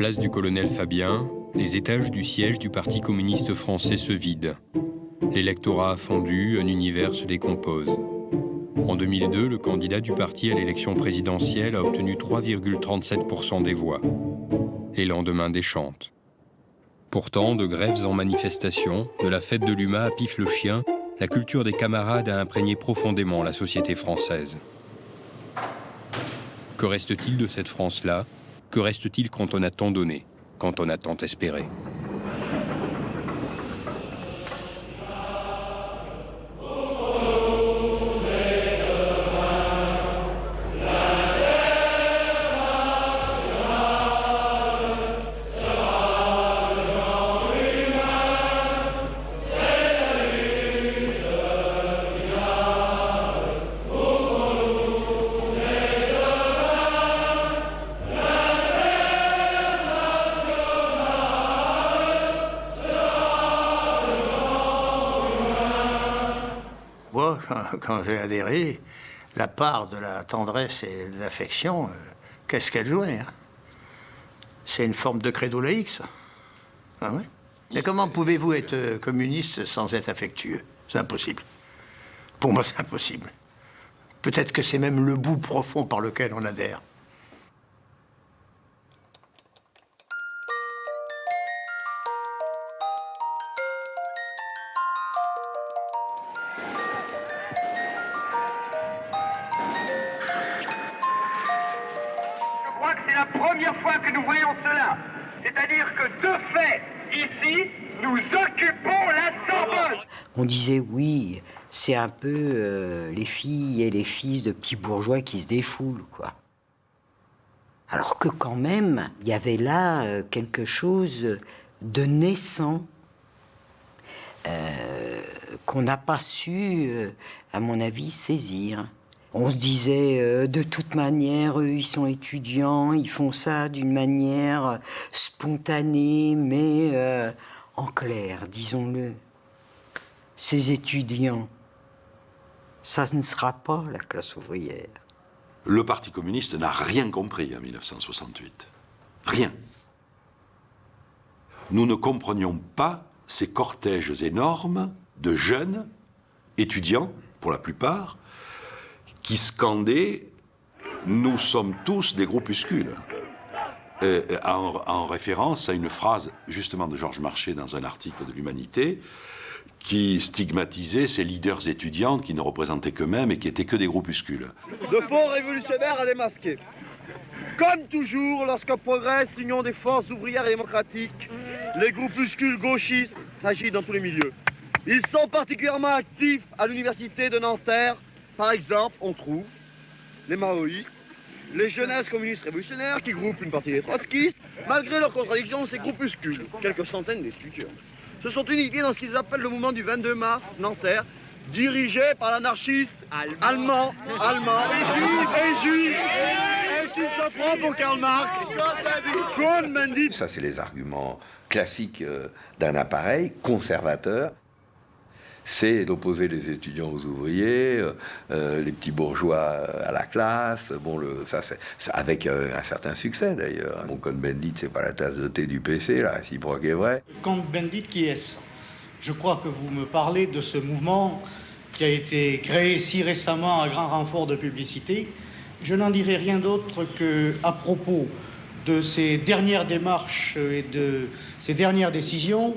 place du colonel Fabien, les étages du siège du Parti communiste français se vident. L'électorat a fondu, un univers se décompose. En 2002, le candidat du parti à l'élection présidentielle a obtenu 3,37% des voix. Les lendemains déchantent. Pourtant, de grèves en manifestations, de la fête de l'UMA à Pif-le-Chien, la culture des camarades a imprégné profondément la société française. Que reste-t-il de cette France-là ? Que reste-t-il quand on a tant donné, quand on a tant espéré ? Quand j'ai adhéré, la part de la tendresse et de l'affection, qu'est-ce qu'elle jouait, hein? C'est une forme de credo laïque, ça. Ah ouais? Et comment pouvez-vous être communiste sans être affectueux? C'est impossible. Pour moi, c'est impossible. Peut-être que c'est même le bout profond par lequel on adhère. Première fois que nous voyons cela, c'est-à-dire que de fait, ici, nous occupons la Sorbonne. On disait oui, c'est un peu les filles et les fils de petits bourgeois qui se défoulent, quoi. Alors que quand même, il y avait là quelque chose de naissant qu'on n'a pas su, à mon avis, saisir. On se disait, de toute manière, eux, ils sont étudiants, ils font ça d'une manière spontanée, mais en clair, disons-le, ces étudiants, ça ne sera pas la classe ouvrière. Le Parti communiste n'a rien compris en 1968. Rien. Nous ne comprenions pas ces cortèges énormes de jeunes, étudiants, pour la plupart, qui scandaient « Nous sommes tous des groupuscules », en référence à une phrase justement de Georges Marchais dans un article de l'Humanité qui stigmatisait ces leaders étudiants qui ne représentaient qu'eux-mêmes et qui étaient que des groupuscules. De faux révolutionnaires à démasquer. Comme toujours, lorsque progresse l'union des forces ouvrières et démocratiques, les groupuscules gauchistes s'agitent dans tous les milieux. Ils sont particulièrement actifs à l'université de Nanterre. Par exemple, on trouve les maoïstes, les jeunesses communistes révolutionnaires qui groupent une partie des trotskistes. Malgré leurs contradictions, ces groupuscules, quelques centaines d'étudiants, se sont unifiés dans ce qu'ils appellent le mouvement du 22 mars, Nanterre, dirigé par l'anarchiste allemand, et juif, et qui se prend pour Karl Marx, Cohn-Bendit. Ça, c'est les arguments classiques d'un appareil conservateur. C'est d'opposer les étudiants aux ouvriers, les petits bourgeois à la classe. Bon, ça, c'est avec un certain succès d'ailleurs. Mon Cohn-Bendit, c'est pas la tasse de thé du PC, la réciproque est vrai. Cohn-Bendit, qui est-ce? Je crois que vous me parlez de ce mouvement qui a été créé si récemment à grand renfort de publicité. Je n'en dirai rien d'autre qu'à propos de ces dernières démarches et de ces dernières décisions,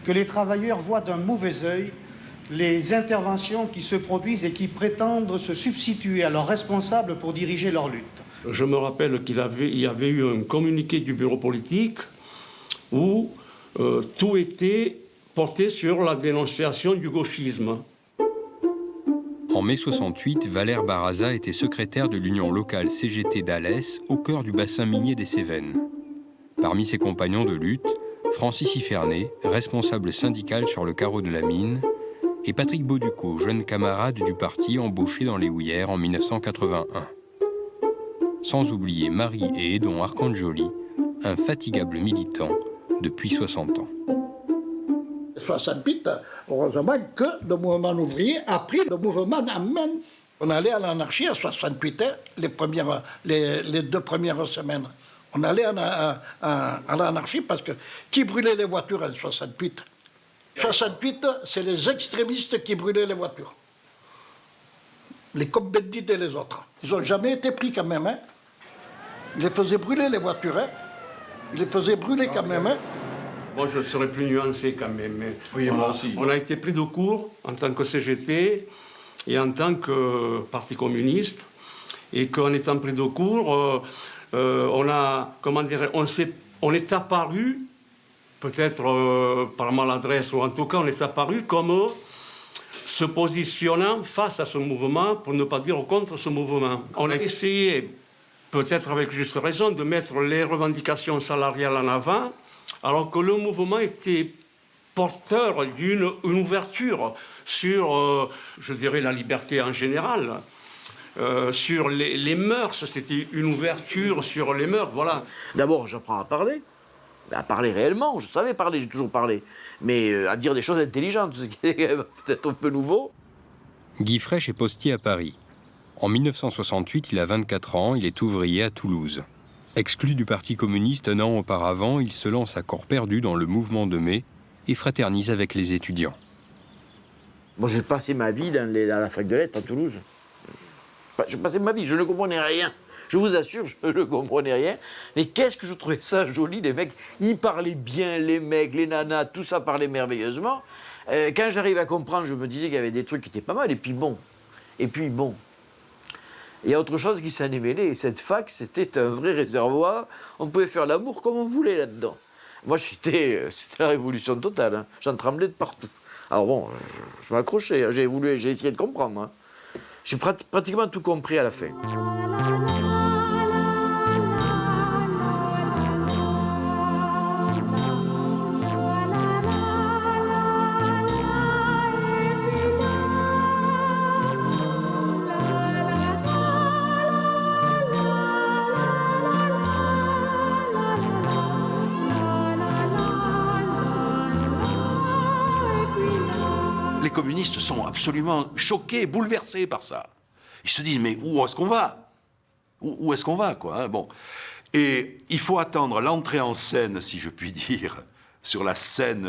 que les travailleurs voient d'un mauvais œil les interventions qui se produisent et qui prétendent se substituer à leurs responsables pour diriger leur lutte. Je me rappelle qu'il y avait eu un communiqué du bureau politique où tout était porté sur la dénonciation du gauchisme. En mai 68, Valère Barraza était secrétaire de l'union locale CGT d'Alès, au cœur du bassin minier des Cévennes. Parmi ses compagnons de lutte, Francis Iferney, responsable syndical sur le carreau de la mine, et Patrick Bauducot, jeune camarade du parti embauché dans les houillères en 1981. Sans oublier Marie et Edon Arcangeli, infatigable militant depuis 60 ans. 68, heureusement que le mouvement ouvrier a pris le mouvement en main. On allait à l'anarchie à 68, les 2 premières semaines. On allait à l'anarchie parce que qui brûlait les voitures en 68 ? 68, c'est les extrémistes qui brûlaient les voitures. Les Combendit et les autres. Ils n'ont jamais été pris quand même. Hein. Ils les faisaient brûler les voitures. Hein. Ils les faisaient brûler quand même. Hein. Bon, je serais plus nuancé quand même. Oui, moi aussi. On a été pris de court en tant que CGT et en tant que Parti communiste. Et qu'en étant pris de court, on est apparu, peut-être par maladresse, ou en tout cas on est apparu comme se positionnant face à ce mouvement, pour ne pas dire contre ce mouvement. On a essayé, peut-être avec juste raison, de mettre les revendications salariales en avant, alors que le mouvement était porteur d'une ouverture sur, je dirais, la liberté en général. Sur les mœurs, c'était une ouverture sur les mœurs, voilà. D'abord, j'apprends à parler réellement. Je savais parler, j'ai toujours parlé, mais à dire des choses intelligentes, ce qui est peut-être un peu nouveau. Guy Frêche est postier à Paris. En 1968, il a 24 ans, il est ouvrier à Toulouse. Exclu du Parti communiste un an auparavant, il se lance à corps perdu dans le mouvement de mai et fraternise avec les étudiants. Bon, j'ai passé ma vie dans la fac de lettres à Toulouse. Je passais ma vie, je ne comprenais rien. Je vous assure, je ne comprenais rien. Mais qu'est-ce que je trouvais ça joli, les mecs. Ils parlaient bien, les mecs, les nanas, tout ça parlait merveilleusement. Quand j'arrivais à comprendre, je me disais qu'il y avait des trucs qui étaient pas mal. Et puis bon. Il y a autre chose qui s'en est mêlé. Et cette fac, c'était un vrai réservoir. On pouvait faire l'amour comme on voulait là-dedans. Moi, c'était la révolution totale. Hein. J'en tremblais de partout. Alors bon, je m'accrochais. Hein. J'ai essayé de comprendre. Hein. J'ai pratiquement tout compris à la fin. Les communistes sont absolument choqués, bouleversés par ça. Ils se disent, mais où est-ce qu'on va ? Où est-ce qu'on va, quoi, hein, bon. Et il faut attendre l'entrée en scène, si je puis dire, sur la scène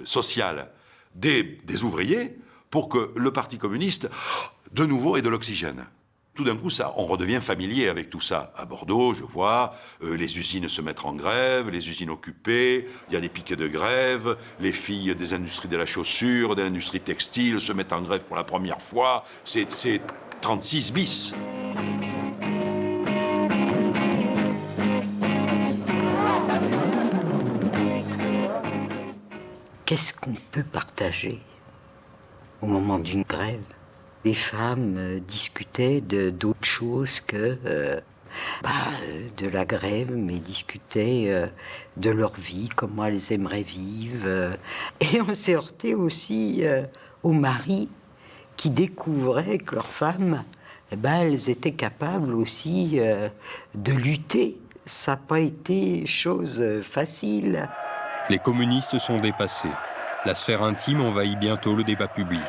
sociale des ouvriers pour que le Parti communiste, de nouveau, ait de l'oxygène. Tout d'un coup, on redevient familier avec tout ça. À Bordeaux, je vois, les usines se mettre en grève, les usines occupées, il y a des piquets de grève, les filles des industries de la chaussure, de l'industrie textile se mettent en grève pour la première fois. C'est 36 bis. Qu'est-ce qu'on peut partager au moment d'une grève ? Les femmes discutaient d'autre chose que de la grève, mais discutaient de leur vie, comment elles aimeraient vivre. Et on s'est heurté aussi aux maris qui découvraient que leurs femmes, elles étaient capables aussi de lutter. Ça n'a pas été chose facile. Les communistes sont dépassés. La sphère intime envahit bientôt le débat public.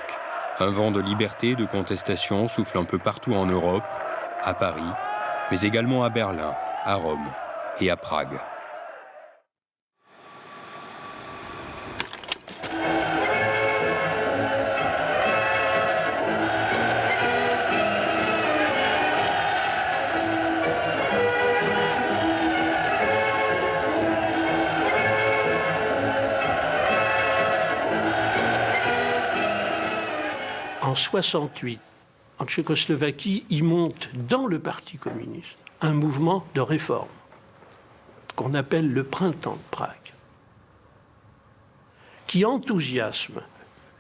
Un vent de liberté et de contestation souffle un peu partout en Europe, à Paris, mais également à Berlin, à Rome et à Prague. En 68, en Tchécoslovaquie, il monte dans le Parti communiste un mouvement de réforme qu'on appelle le Printemps de Prague, qui enthousiasme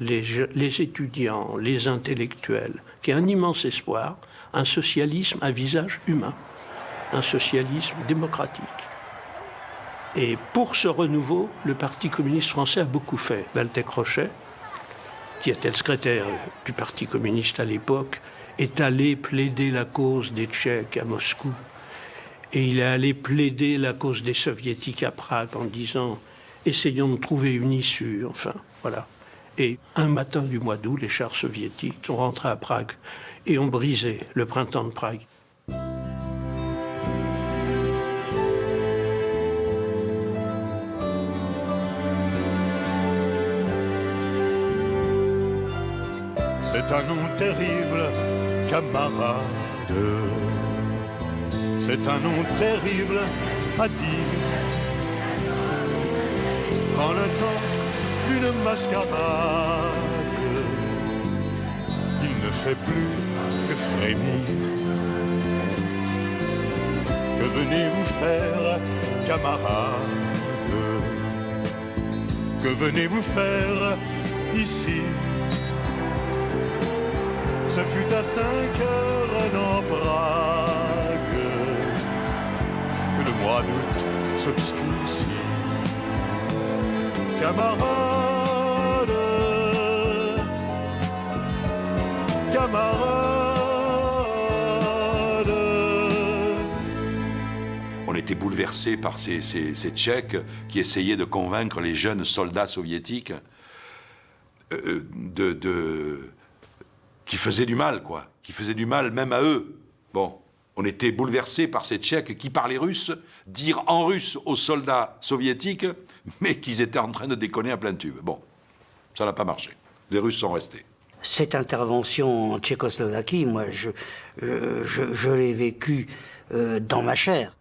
les étudiants, les intellectuels, qui a un immense espoir, un socialisme à visage humain, un socialisme démocratique. Et pour ce renouveau, le Parti communiste français a beaucoup fait. Walter Rochet, qui était le secrétaire du Parti communiste à l'époque, est allé plaider la cause des Tchèques à Moscou. Et il est allé plaider la cause des Soviétiques à Prague en disant « essayons de trouver une issue », enfin, voilà. Et un matin du mois d'août, les chars soviétiques sont rentrés à Prague et ont brisé le Printemps de Prague. C'est un nom terrible, camarade. C'est un nom terrible à dire. Quand le temps d'une mascarade, il ne fait plus que frémir. Que venez-vous faire, camarade? Que venez-vous faire ici? Ce fut à 5 heures dans Prague que le mois d'août s'obscurcit. Camarade, camarade. On était bouleversés par ces Tchèques qui essayaient de convaincre les jeunes soldats soviétiques qui faisaient du mal, quoi. Qui faisaient du mal même à eux. Bon, on était bouleversés par ces Tchèques qui parlaient russe, dire en russe aux soldats soviétiques, mais qu'ils étaient en train de déconner à plein tube. Bon, ça n'a pas marché. Les Russes sont restés. Cette intervention en Tchécoslovaquie, moi, je l'ai vécue dans ma chair.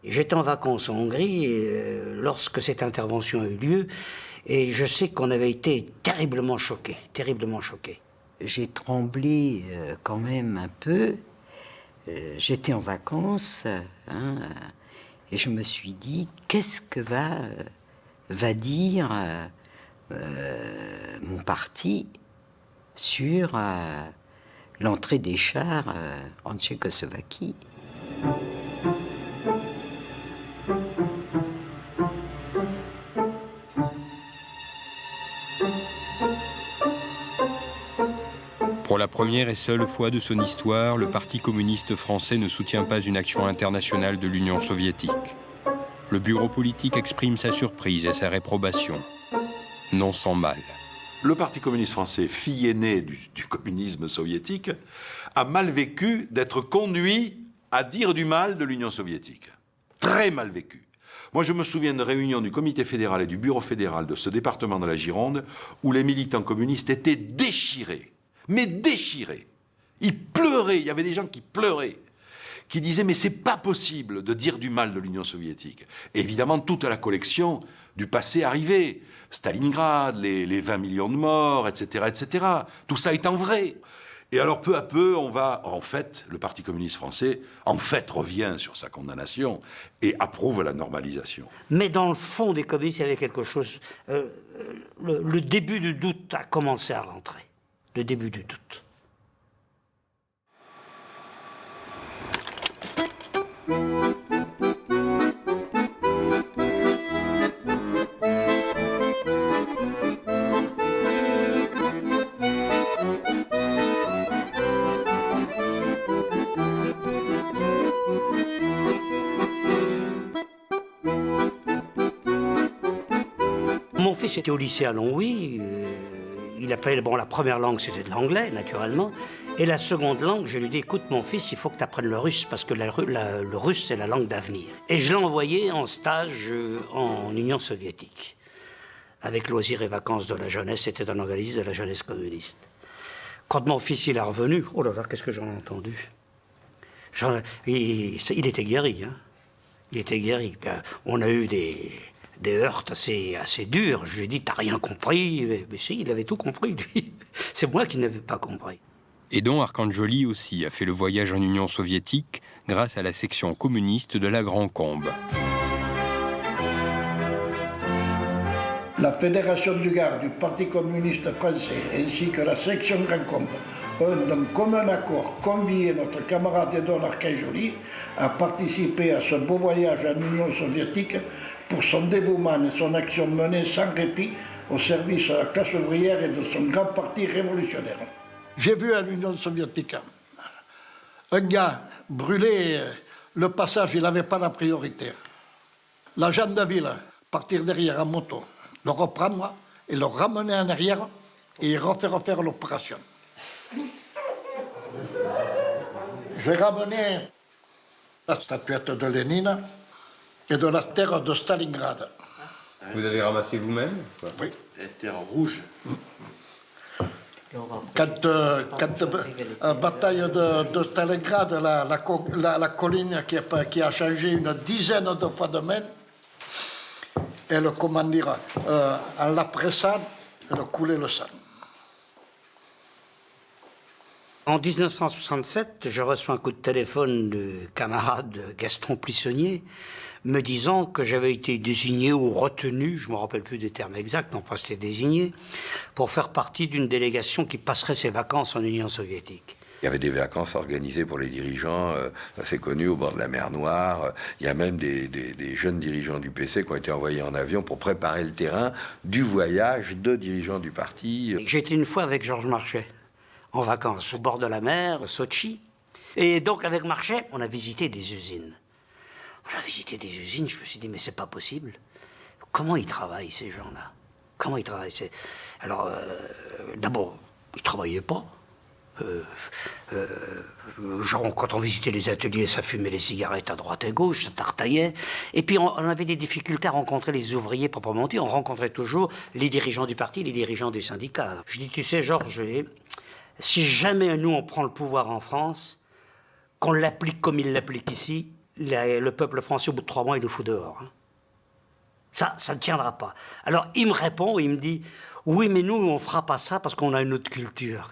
J'étais en vacances en Hongrie lorsque cette intervention a eu lieu, et je sais qu'on avait été terriblement choqués, terriblement choqués. J'ai tremblé quand même un peu. J'étais en vacances, et je me suis dit, qu'est-ce que va dire mon parti sur l'entrée des chars en Tchécoslovaquie. Pour la première et seule fois de son histoire, le Parti communiste français ne soutient pas une action internationale de l'Union soviétique. Le bureau politique exprime sa surprise et sa réprobation. Non sans mal. Le Parti communiste français, fille aînée du communisme soviétique, a mal vécu d'être conduit à dire du mal de l'Union soviétique. Très mal vécu. Moi, je me souviens de réunions du comité fédéral et du bureau fédéral de ce département de la Gironde où les militants communistes étaient déchirés. Mais déchirés. Ils pleuraient, il y avait des gens qui pleuraient, qui disaient « mais c'est pas possible de dire du mal de l'Union soviétique ». Évidemment, toute la collection du passé arrivait. Stalingrad, les 20 millions de morts, etc., etc. Tout ça étant vrai. Et alors, peu à peu, le Parti communiste français, revient sur sa condamnation et approuve la normalisation. Mais dans le fond des communistes, il y avait quelque chose... le début du doute a commencé à rentrer. Le début du doute. Mon fils était au lycée à Longwy. Il a fait, la première langue, c'était de l'anglais, naturellement. Et la seconde langue, je lui ai dit, écoute, mon fils, il faut que tu apprennes le russe, parce que le russe, c'est la langue d'avenir. Et je l'ai envoyé en stage en Union soviétique, avec Loisirs et vacances de la jeunesse, c'était un organisme de la jeunesse communiste. Quand mon fils, il est revenu, oh là là, qu'est-ce que j'en ai entendu. Il était guéri, hein. Il était guéri. On a eu des heurts assez durs. Je lui ai dit, t'as rien compris. Mais si, il avait tout compris, lui. C'est moi qui n'avais pas compris. Edon Arcangeli aussi a fait le voyage en Union soviétique grâce à la section communiste de la Grand Combe. La Fédération du Gard du Parti communiste français ainsi que la section Grand Combe ont d'un commun accord convié notre camarade Edon Arcangeli à participer à ce beau voyage en Union soviétique pour son dévouement et son action menée sans répit au service de la classe ouvrière et de son grand parti révolutionnaire. J'ai vu en Union soviétique un gars brûler le passage, il n'avait pas la priorité. L'agent de ville, partir derrière en moto, le reprendre et le ramener en arrière et refaire l'opération. J'ai ramené la statuette de Lénine et de la terre de Stalingrad. Vous avez ramassé vous-même? Oui. La terre rouge. Bataille de Stalingrad, la colline qui a changé une dizaine de fois de main, elle, comment dire, en la pressant, elle coulait le sang. En 1967, je reçois un coup de téléphone du camarade Gaston Plissonnier me disant que j'avais été désigné ou retenu, je ne me rappelle plus des termes exacts, mais enfin c'était désigné, pour faire partie d'une délégation qui passerait ses vacances en Union soviétique. Il y avait des vacances organisées pour les dirigeants assez connus au bord de la mer Noire. Il y a même des jeunes dirigeants du PC qui ont été envoyés en avion pour préparer le terrain du voyage de dirigeants du parti. J'ai été une fois avec Georges Marchais, en vacances, au bord de la mer, à Sochi. Et donc, avec Marchais, on a visité des usines. On a visité des usines, je me suis dit, mais c'est pas possible. Comment ils travaillent, ces gens-là? Comment ils travaillent? Alors, d'abord, ils travaillaient pas. Genre, quand on visitait les ateliers, ça fumait les cigarettes à droite et gauche, ça tartaillait. Et puis, on avait des difficultés à rencontrer les ouvriers proprement dit. On rencontrait toujours les dirigeants du parti, les dirigeants du syndicat. Je dis, tu sais, Georges, si jamais nous, on prend le pouvoir en France, qu'on l'applique comme il l'applique ici, le peuple français, au bout de 3 mois, il nous fout dehors. Hein. Ça ne tiendra pas. Alors, il me répond, il me dit, oui, mais nous, on ne fera pas ça parce qu'on a une autre culture.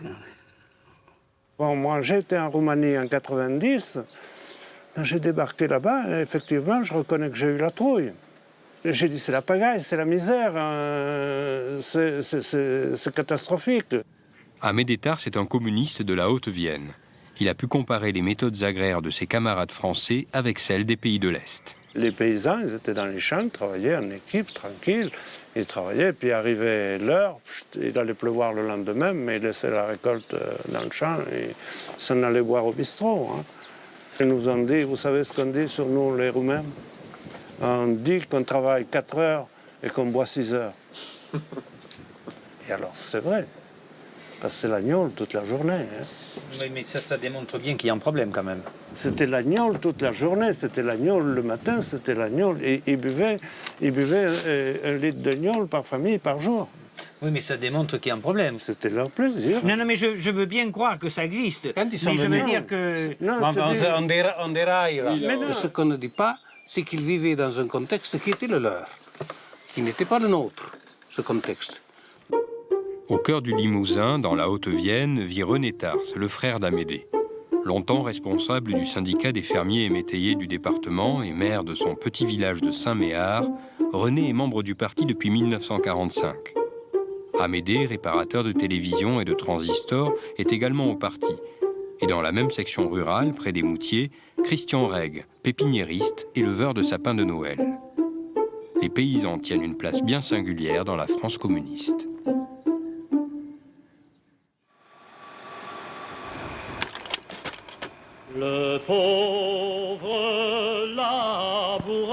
Bon, moi, j'étais en Roumanie en 90. J'ai débarqué là-bas et effectivement, je reconnais que j'ai eu la trouille. J'ai dit, c'est la pagaille, c'est la misère, c'est catastrophique. Aimé Détard, c'est un communiste de la Haute-Vienne. Il a pu comparer les méthodes agraires de ses camarades français avec celles des pays de l'Est. Les paysans, ils étaient dans les champs, ils travaillaient en équipe, tranquille. Ils travaillaient, puis arrivait l'heure, il allait pleuvoir le lendemain, mais ils laissaient la récolte dans le champ et s'en allaient boire au bistrot. Hein. Ils nous ont dit, vous savez ce qu'on dit sur nous, les Roumains? On dit qu'on travaille 4 heures et qu'on boit 6 heures. Et alors, c'est vrai, parce que c'est l'agneau toute la journée. Hein. Oui, mais ça démontre bien qu'il y a un problème quand même. C'était l'agneau toute la journée, c'était l'agneau le matin, c'était l'agneau. Et ils buvaient 1 litre d'agneau par famille par jour. Oui, mais ça démontre qu'il y a un problème. C'était leur plaisir. Non, mais je veux bien croire que ça existe. Quand ils sont mais je venus, veux dire que... Non, on déraille, là. Mais non. Ce qu'on ne dit pas, c'est qu'ils vivaient dans un contexte qui était le leur, qui n'était pas le nôtre, ce contexte. Au cœur du Limousin, dans la Haute-Vienne, vit René Tars, le frère d'Amédée. Longtemps responsable du syndicat des fermiers et métayers du département et maire de son petit village de Saint-Méard, René est membre du parti depuis 1945. Amédée, réparateur de télévision et de transistors, est également au parti. Et dans la même section rurale, près des Moutiers, Christian Règue, pépiniériste, éleveur de sapins de Noël. Les paysans tiennent une place bien singulière dans la France communiste. Le pauvre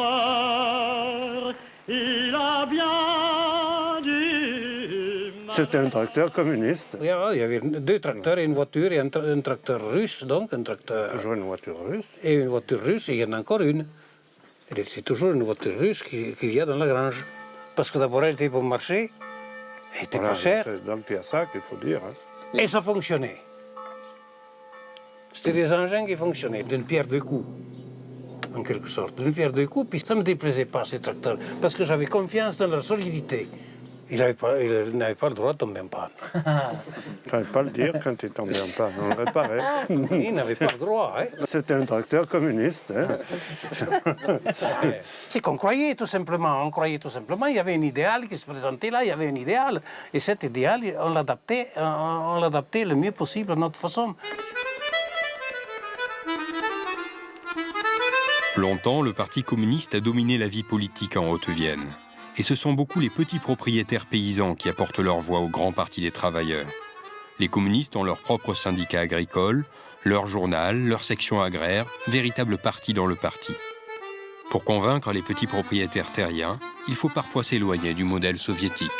laboureur, il a bien du mal. C'était un tracteur communiste. Oui, il y avait 2 tracteurs et une voiture, et un tracteur russe, donc un tracteur... Je vois une voiture russe. Et une voiture russe, et il y en a encore une. Et c'est toujours une voiture russe qu'il y a dans la grange. Parce que d'abord, elle était bon marché, elle était pas chère. Donc il y a ça qu'il faut dire. Hein. Et ça fonctionnait. C'était des engins qui fonctionnaient, d'une pierre deux coups, en quelque sorte. D'une pierre deux coups, puis ça ne me déplaisait pas, ces tracteurs, parce que j'avais confiance dans leur solidité. Il n'avait pas le droit de tomber en panne. Il ne fallait pas le dire quand il tombait en panne, on le réparait. Il n'avait pas le droit. Hein. C'était un tracteur communiste. Hein. C'est qu'on croyait tout simplement. On croyait tout simplement. Il y avait un idéal qui se présentait là, il y avait un idéal. Et cet idéal, on l'adaptait le mieux possible à notre façon. Longtemps, le Parti communiste a dominé la vie politique en Haute-Vienne. Et ce sont beaucoup les petits propriétaires paysans qui apportent leur voix au grand parti des travailleurs. Les communistes ont leur propre syndicat agricole, leur journal, leur section agraire, véritable parti dans le parti. Pour convaincre les petits propriétaires terriens, il faut parfois s'éloigner du modèle soviétique.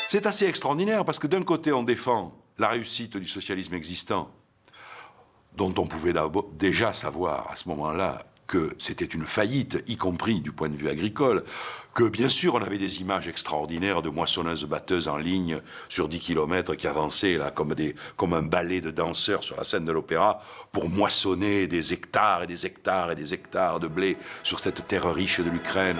C'est assez extraordinaire parce que d'un côté, on défend la réussite du socialisme existant, dont on pouvait déjà savoir à ce moment-là que c'était une faillite, y compris du point de vue agricole, que bien sûr on avait des images extraordinaires de moissonneuses-batteuses en ligne sur 10 km qui avançaient là, comme un ballet de danseurs sur la scène de l'opéra pour moissonner des hectares et des hectares et des hectares de blé sur cette terre riche de l'Ukraine.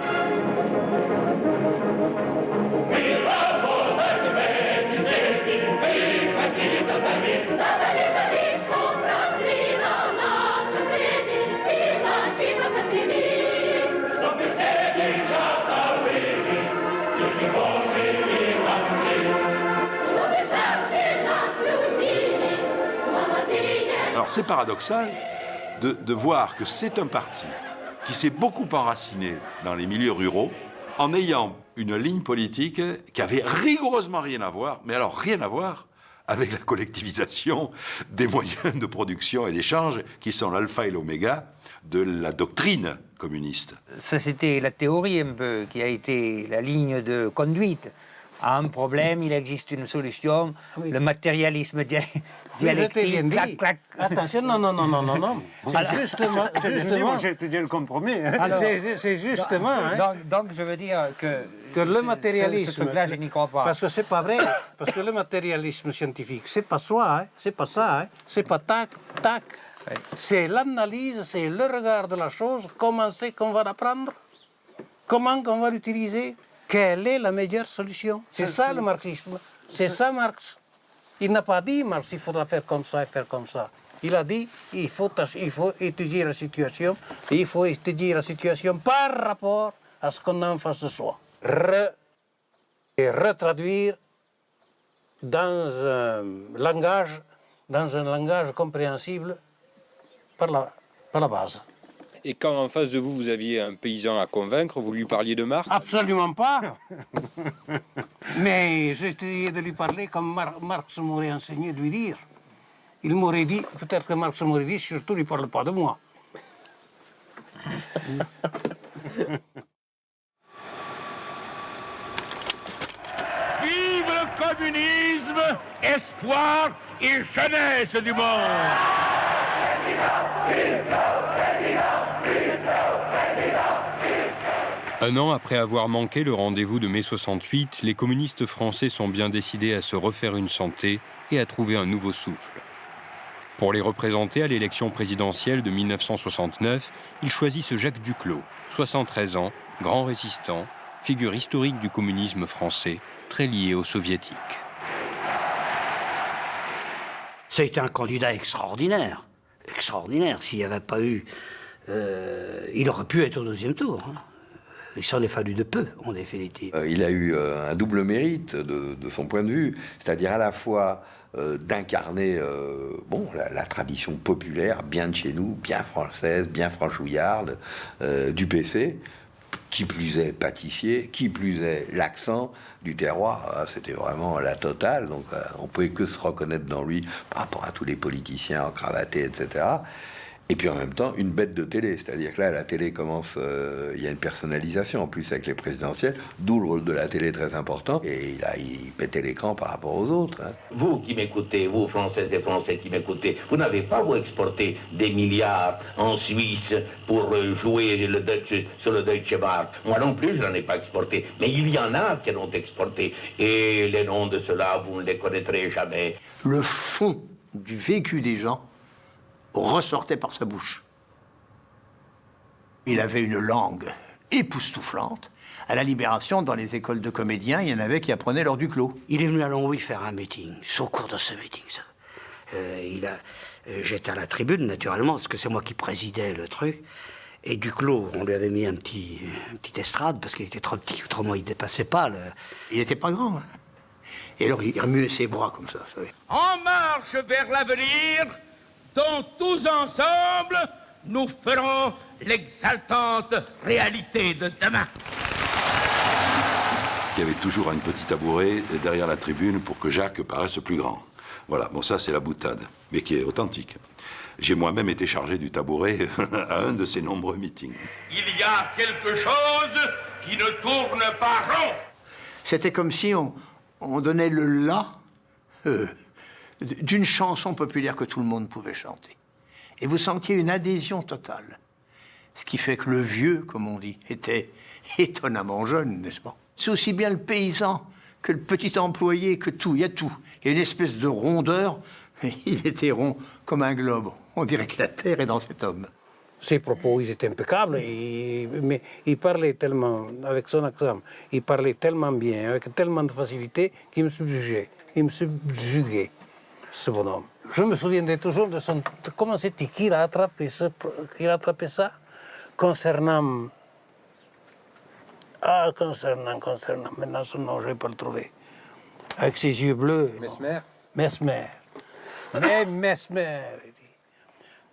Alors c'est paradoxal de voir que c'est un parti qui s'est beaucoup enraciné dans les milieux ruraux en ayant une ligne politique qui avait rigoureusement rien à voir, mais alors rien à voir avec la collectivisation des moyens de production et d'échange qui sont l'alpha et l'oméga de la doctrine communiste. Ça, c'était la théorie un peu, qui a été la ligne de conduite. À un problème, il existe une solution. Oui. Le matérialisme dialectique, clac, clac. Attention, non. C'est justement... J'ai étudié le compromis. C'est justement... Donc, je veux dire que le matérialisme... Ce truc-là, je n'y crois pas. Parce que c'est pas vrai. Parce que le matérialisme scientifique, c'est pas soi, c'est pas ça, c'est pas tac, tac. Ouais. C'est l'analyse, c'est le regard de la chose, comment c'est qu'on va l'apprendre, comment qu'on va l'utiliser. Quelle est la meilleure solution? C'est ça le marxisme. C'est ça Marx. Il n'a pas dit, Marx, il faudra faire comme ça et faire comme ça. Il a dit, il faut étudier la situation, et il faut étudier la situation par rapport à ce qu'on a en face de soi. Et retraduire dans un langage compréhensible par la base. Et quand en face de vous, vous aviez un paysan à convaincre, vous lui parliez de Marx? Absolument pas. Mais j'ai essayé de lui parler comme Marx m'aurait enseigné de lui dire. Il m'aurait dit, peut-être que Marx m'aurait dit, surtout ne parle pas de moi. Vive le communisme, espoir et jeunesse du monde! Un an après avoir manqué le rendez-vous de mai 68, les communistes français sont bien décidés à se refaire une santé et à trouver un nouveau souffle. Pour les représenter à l'élection présidentielle de 1969, ils choisissent Jacques Duclos, 73 ans, grand résistant, figure historique du communisme français, très lié aux soviétiques. Ça a été un candidat extraordinaire. Extraordinaire. S'il n'y avait pas eu... il aurait pu être au deuxième tour. Il s'en est fallu de peu, en définitive. Il a eu un double mérite de son point de vue, c'est-à-dire à la fois d'incarner la tradition populaire, bien de chez nous, bien française, bien franchouillarde, du PC, qui plus est pâtissier, qui plus est l'accent du terroir. C'était vraiment la totale, donc on pouvait que se reconnaître dans lui par rapport à tous les politiciens encravatés, etc. Et puis en même temps, une bête de télé. C'est-à-dire que là, la télé commence... il y a une personnalisation en plus avec les présidentielles, d'où le rôle de la télé très important. Et là, il pétait l'écran par rapport aux autres. Vous qui m'écoutez, vous Françaises et Français qui m'écoutez, vous n'avez pas, vous, exporté des milliards en Suisse pour jouer sur le Deutsche Mark. Moi non plus, je n'en ai pas exporté. Mais il y en a qui l'ont exporté. Et les noms de ceux-là, vous ne les connaîtrez jamais. Le fond du vécu des gens ressortait par sa bouche. Il avait une langue époustouflante. À la Libération, dans les écoles de comédiens, il y en avait qui apprenaient l'heure du clos. Il est venu à Longwy faire un meeting. C'est au cours de ce meeting, ça. J'étais à la tribune, naturellement, parce que c'est moi qui présidais le truc. Et Duclos, on lui avait mis une petite estrade, parce qu'il était trop petit, autrement il ne dépassait pas. Il n'était pas grand. Et alors, il remuait ses bras comme ça, vous savez. En marche vers l'avenir, dont tous ensemble, nous ferons l'exaltante réalité de demain. Il y avait toujours un petit tabouret derrière la tribune pour que Jacques paraisse plus grand. Voilà, bon ça c'est la boutade, mais qui est authentique. J'ai moi-même été chargé du tabouret à un de ces nombreux meetings. Il y a quelque chose qui ne tourne pas rond. C'était comme si on donnait le la d'une chanson populaire que tout le monde pouvait chanter. Et vous sentiez une adhésion totale. Ce qui fait que le vieux, comme on dit, était étonnamment jeune, n'est-ce pas? C'est aussi bien le paysan que le petit employé, que tout, il y a tout. Il y a une espèce de rondeur, il était rond comme un globe. On dirait que la terre est dans cet homme. Ses propos, ils étaient impeccables, mais il parlait tellement, avec son accent, il parlait tellement bien, avec tellement de facilité, qu'il me subjuguait. Il me subjuguait, ce bonhomme. Je me souviendrai toujours de son... Comment c'était qu'il a attrapé ça concernant... Ah, concernant... Maintenant, son nom, je ne vais pas le trouver. Avec ses yeux bleus. Mesmer. Mesmer. Mais Mesmer, il dit.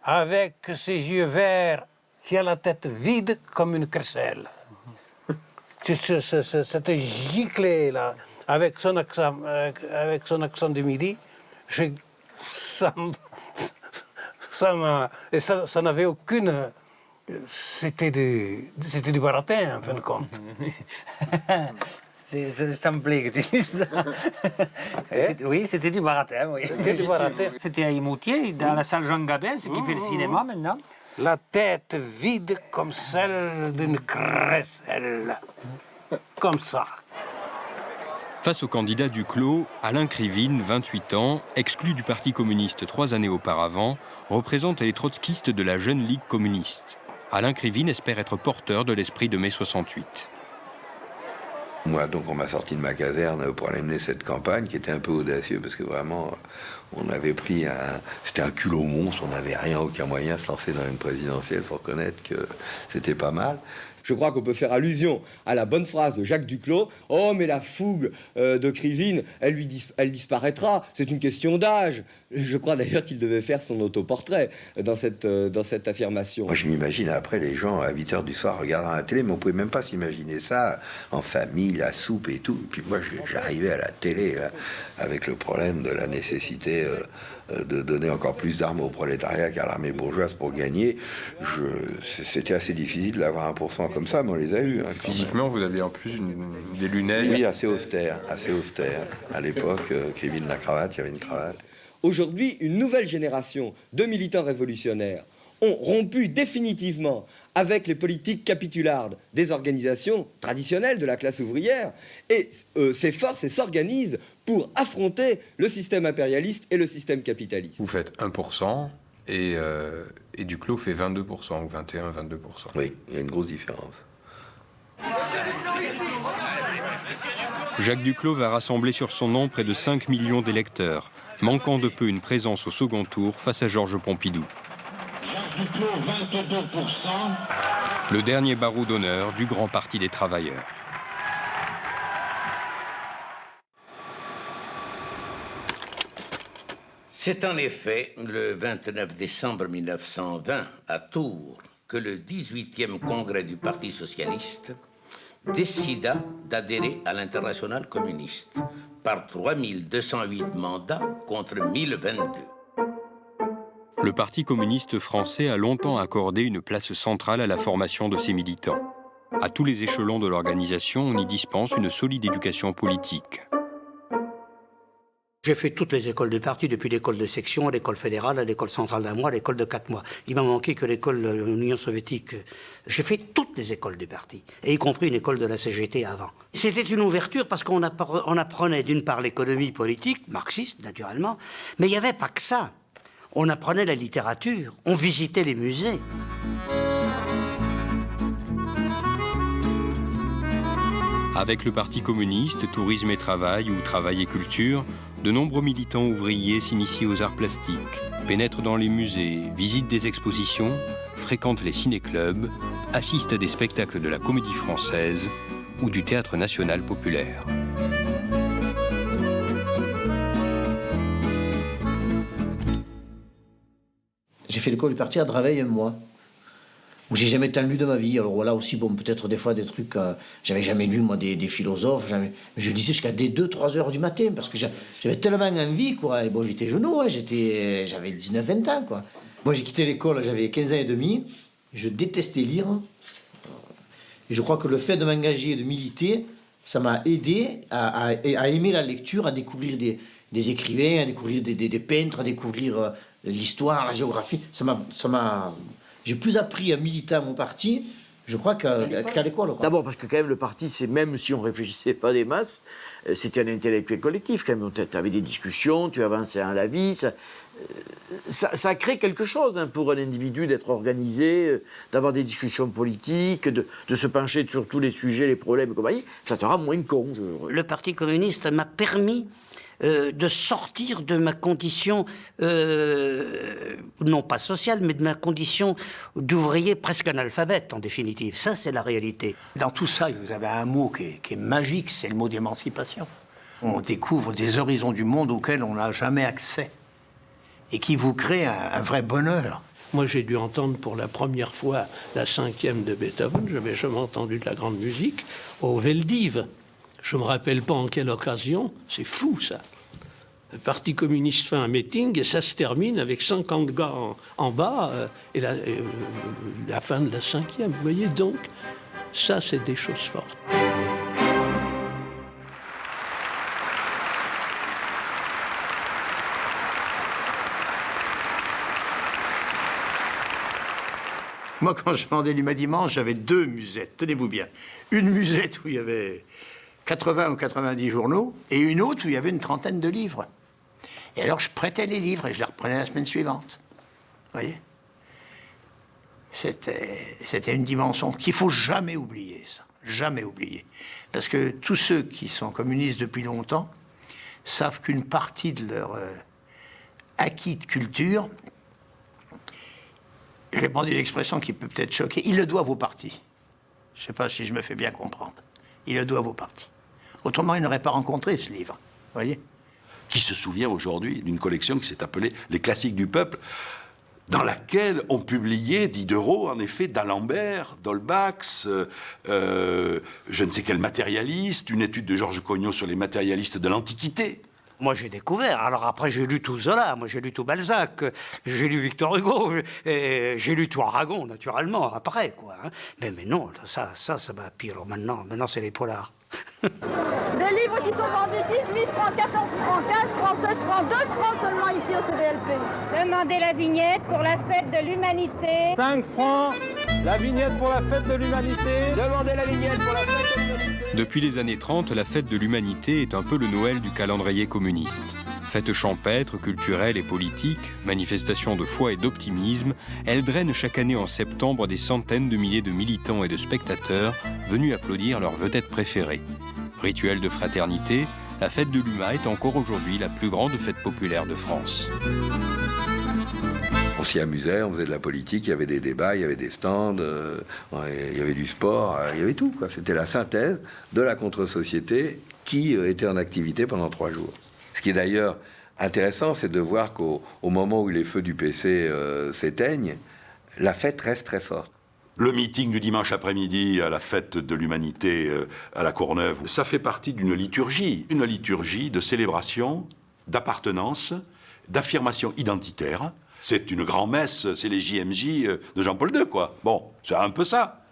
Avec ses yeux verts, qui a la tête vide comme une crécelle. Cette giclée, là, avec son accent du Midi, ça n'avait aucune... C'était du baratin, en fin de compte. Ça me plaît que tu dises ça. Oui, c'était du baratin, oui. C'était du baratin. C'était à Imoutier, dans la salle Jean Gabin, ce qui fait le cinéma maintenant. La tête vide comme celle d'une crécelle. Comme ça. Face au candidat Duclos, Alain Krivine, 28 ans, exclu du Parti communiste 3 années auparavant, représente les trotskistes de la Jeune Ligue communiste. Alain Krivine espère être porteur de l'esprit de mai 68. Moi, donc, on m'a sorti de ma caserne pour aller mener cette campagne qui était un peu audacieux parce que vraiment, on avait pris c'était un culot monstre, on n'avait rien, aucun moyen de se lancer dans une présidentielle. Il faut reconnaître que c'était pas mal. Je crois qu'on peut faire allusion à la bonne phrase de Jacques Duclos. « Oh, mais la fougue de Krivine, elle disparaîtra, c'est une question d'âge. » Je crois d'ailleurs qu'il devait faire son autoportrait dans cette affirmation. Moi, je m'imagine après les gens à 8h du soir regardant la télé, mais on ne pouvait même pas s'imaginer ça en famille, la soupe et tout. Et puis moi, j'arrivais à la télé là, avec le problème de la nécessité de donner encore plus d'armes au prolétariat qu'à l'armée bourgeoise pour gagner. C'était assez difficile d'avoir 1% comme ça, mais on les a eus. Hein, Physiquement, vous aviez en plus des lunettes. Oui, assez austère, assez austère. À l'époque, Krivine, la cravate, il y avait une cravate. Aujourd'hui, une nouvelle génération de militants révolutionnaires ont rompu définitivement avec les politiques capitulardes des organisations traditionnelles de la classe ouvrière et s'efforcent et s'organisent pour affronter le système impérialiste et le système capitaliste. Vous faites 1% et Duclos fait 22% ou 21-22%. Oui, il y a une grosse différence. Jacques Duclos va rassembler sur son nom près de 5 millions d'électeurs, manquant de peu une présence au second tour face à Georges Pompidou. Jacques Duclos, 22%. Le dernier barreau d'honneur du Grand Parti des Travailleurs. C'est en effet le 29 décembre 1920, à Tours, que le 18e congrès du Parti socialiste décida d'adhérer à l'Internationale communiste par 3208 mandats contre 1022. Le Parti communiste français a longtemps accordé une place centrale à la formation de ses militants. À tous les échelons de l'organisation, on y dispense une solide éducation politique. J'ai fait toutes les écoles du parti, depuis l'école de section, à l'école fédérale, à l'école centrale d'un mois, à l'école de 4 mois. Il m'a manqué que l'école de l'Union soviétique. J'ai fait toutes les écoles du parti, et y compris une école de la CGT avant. C'était une ouverture parce qu'on apprenait d'une part l'économie politique, marxiste naturellement, mais il n'y avait pas que ça. On apprenait la littérature, on visitait les musées. Avec le Parti communiste, Tourisme et Travail ou Travail et Culture, de nombreux militants ouvriers s'initient aux arts plastiques, pénètrent dans les musées, visitent des expositions, fréquentent les ciné-clubs, assistent à des spectacles de la Comédie Française ou du Théâtre National Populaire. J'ai fait l'école du parti à Draveil un mois, où j'ai jamais tant lu de ma vie. Alors voilà aussi, bon, peut-être des fois des trucs... j'avais jamais lu, moi, des philosophes. Je lisais jusqu'à des 2-3 heures du matin, parce que j'avais tellement envie, quoi. Et bon, j'étais jeune, hein, j'avais 19-20 ans, quoi. Moi, j'ai quitté l'école, j'avais 15 ans et demi. Je détestais lire. Et je crois que le fait de m'engager et de militer, ça m'a aidé à aimer la lecture, à découvrir des écrivains, à découvrir des peintres, à découvrir l'histoire, la géographie. Ça m'a J'ai plus appris à militer à mon parti, je crois, qu'à l'école. D'abord parce que quand même le parti, c'est même si on réfléchissait pas des masses, c'était un intellectuel collectif quand même. Tu avais des discussions, tu avançais à la vie, ça crée quelque chose hein, pour un individu d'être organisé, d'avoir des discussions politiques, de se pencher sur tous les sujets, les problèmes et compagnie. Ça te rend moins con. Le Parti communiste m'a permis de sortir de ma condition, non pas sociale, mais de ma condition d'ouvrier presque analphabète, en définitive. Ça, c'est la réalité. Dans tout ça, vous avez un mot qui est magique, c'est le mot d'émancipation. On découvre des horizons du monde auxquels on n'a jamais accès et qui vous créent un vrai bonheur. Moi, j'ai dû entendre pour la première fois la 5e de Beethoven. Je n'avais jamais entendu de la grande musique au Veldiv. Je ne me rappelle pas en quelle occasion. C'est fou, ça. Le Parti communiste fait un meeting et ça se termine avec 50 gars en bas et la fin de la 5e. Vous voyez, donc, ça, c'est des choses fortes. Moi, quand je vendais l'Huma Dimanche, j'avais 2 musettes, tenez-vous bien. Une musette où il y avait 80 ou 90 journaux, et une autre où il y avait une trentaine de livres. Et alors, je prêtais les livres et je les reprenais la semaine suivante. Vous voyez ? C'était une dimension qu'il ne faut jamais oublier, ça. Jamais oublier. Parce que tous ceux qui sont communistes depuis longtemps savent qu'une partie de leur acquis de culture, je vais prendre une expression qui peut peut-être choquer, ils le doivent au parti. Je ne sais pas si je me fais bien comprendre. Ils le doivent au parti. Autrement, ils n'auraient pas rencontré ce livre. Vous voyez ? Qui se souvient aujourd'hui d'une collection qui s'est appelée Les Classiques du Peuple, dans laquelle on publiait Diderot, en effet, d'Alembert, d'Holbach, je ne sais quel matérialiste, une étude de Georges Cognot sur les matérialistes de l'Antiquité. Moi, j'ai découvert. Alors après, j'ai lu tout Zola, moi j'ai lu tout Balzac, j'ai lu Victor Hugo, j'ai lu tout Aragon, naturellement, après, quoi. Hein. Mais non, ça va pire. Maintenant, c'est les polars. Des livres qui sont vendus 18 francs, 14 francs, 15 francs, 16 francs, 2 francs seulement ici au CDLP. Demandez la vignette pour la fête de l'humanité. 5 francs, la vignette pour la fête de l'humanité. Demandez la vignette pour la fête de l'humanité. Depuis les années 30, la fête de l'humanité est un peu le Noël du calendrier communiste. Fête champêtre, culturelle et politique, manifestation de foi et d'optimisme, elle draine chaque année en septembre des centaines de milliers de militants et de spectateurs venus applaudir leur vedette préférée. Rituel de fraternité, la fête de l'Huma est encore aujourd'hui la plus grande fête populaire de France. On s'y amusait, on faisait de la politique, il y avait des débats, il y avait des stands, il y avait du sport, il y avait tout, quoi. C'était la synthèse de la contre-société qui était en activité pendant 3 jours. Ce qui est d'ailleurs intéressant, c'est de voir qu'au moment où les feux du PC s'éteignent, la fête reste très forte. Le meeting du dimanche après-midi à la fête de l'humanité à la Courneuve, ça fait partie d'une liturgie de célébration, d'appartenance, d'affirmation identitaire. C'est une grand-messe, c'est les JMJ de Jean-Paul II, quoi. Bon, c'est un peu ça.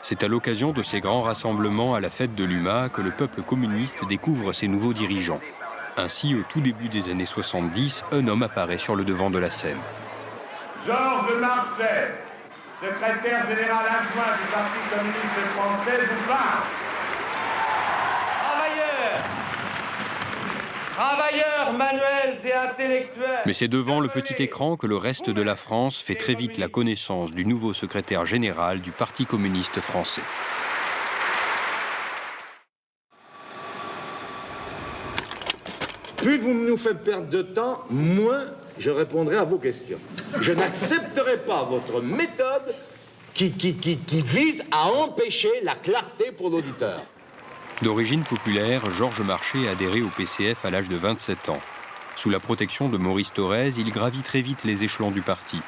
C'est à l'occasion de ces grands rassemblements à la fête de l'Huma que le peuple communiste découvre ses nouveaux dirigeants. Ainsi, au tout début des années 70, un homme apparaît sur le devant de la scène. Georges Marchais, secrétaire général adjoint du Parti communiste français, vous parle. Travailleurs manuels et intellectuels. Mais c'est devant le petit écran que le reste de la France fait très vite la connaissance du nouveau secrétaire général du Parti communiste français. Plus vous nous faites perdre de temps, moins je répondrai à vos questions. Je n'accepterai pas votre méthode qui vise à empêcher la clarté pour l'auditeur. D'origine populaire, Georges Marchais a adhéré au PCF à l'âge de 27 ans. Sous la protection de Maurice Thorez, il gravit très vite les échelons du parti.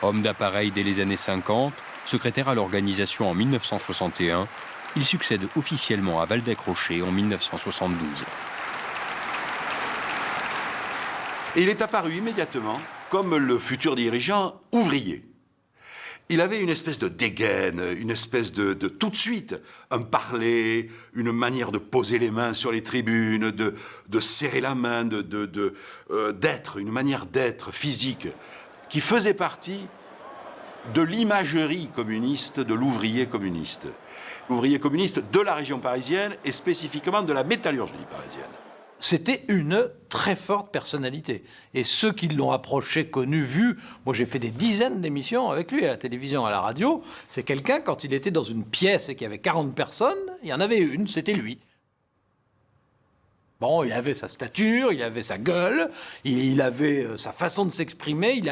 Homme d'appareil dès les années 50, secrétaire à l'organisation en 1961, il succède officiellement à Waldeck-Rochet en 1972. Et il est apparu immédiatement comme le futur dirigeant ouvrier. Il avait une espèce de dégaine, une espèce de tout de suite, un parler, une manière de poser les mains sur les tribunes, de serrer la main, d'être, une manière d'être physique, qui faisait partie de l'imagerie communiste, de l'ouvrier communiste. L'ouvrier communiste de la région parisienne et spécifiquement de la métallurgie parisienne. C'était une très forte personnalité. Et ceux qui l'ont approché, connu, vu, moi j'ai fait des dizaines d'émissions avec lui à la télévision, à la radio, c'est quelqu'un, quand il était dans une pièce et qu'il y avait 40 personnes, il y en avait une, c'était lui. Bon, il avait sa stature, il avait sa gueule, il avait sa façon de s'exprimer,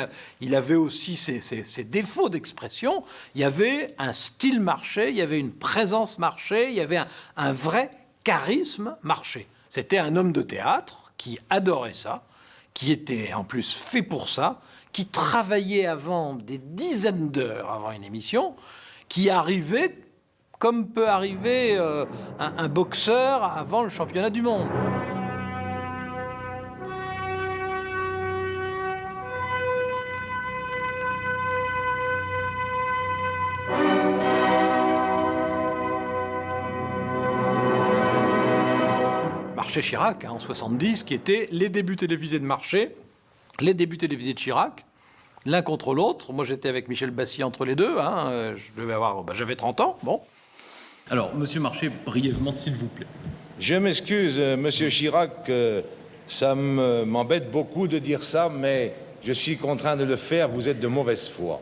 il avait aussi ses défauts d'expression. Il y avait un style marché, il y avait une présence marché, il y avait un vrai charisme marché. C'était un homme de théâtre qui adorait ça, qui était en plus fait pour ça, qui travaillait avant des dizaines d'heures avant une émission, qui arrivait comme peut arriver un boxeur avant le championnat du monde. Marché-Chirac, en 70, qui étaient les débuts télévisés de Marché, les débuts télévisés de Chirac, l'un contre l'autre. Moi, j'étais avec Michel Bassy entre les deux. J'avais 30 ans, bon. Alors, Monsieur Marché, brièvement, s'il vous plaît. Je m'excuse, Monsieur Chirac, ça m'embête beaucoup de dire ça, mais je suis contraint de le faire. Vous êtes de mauvaise foi.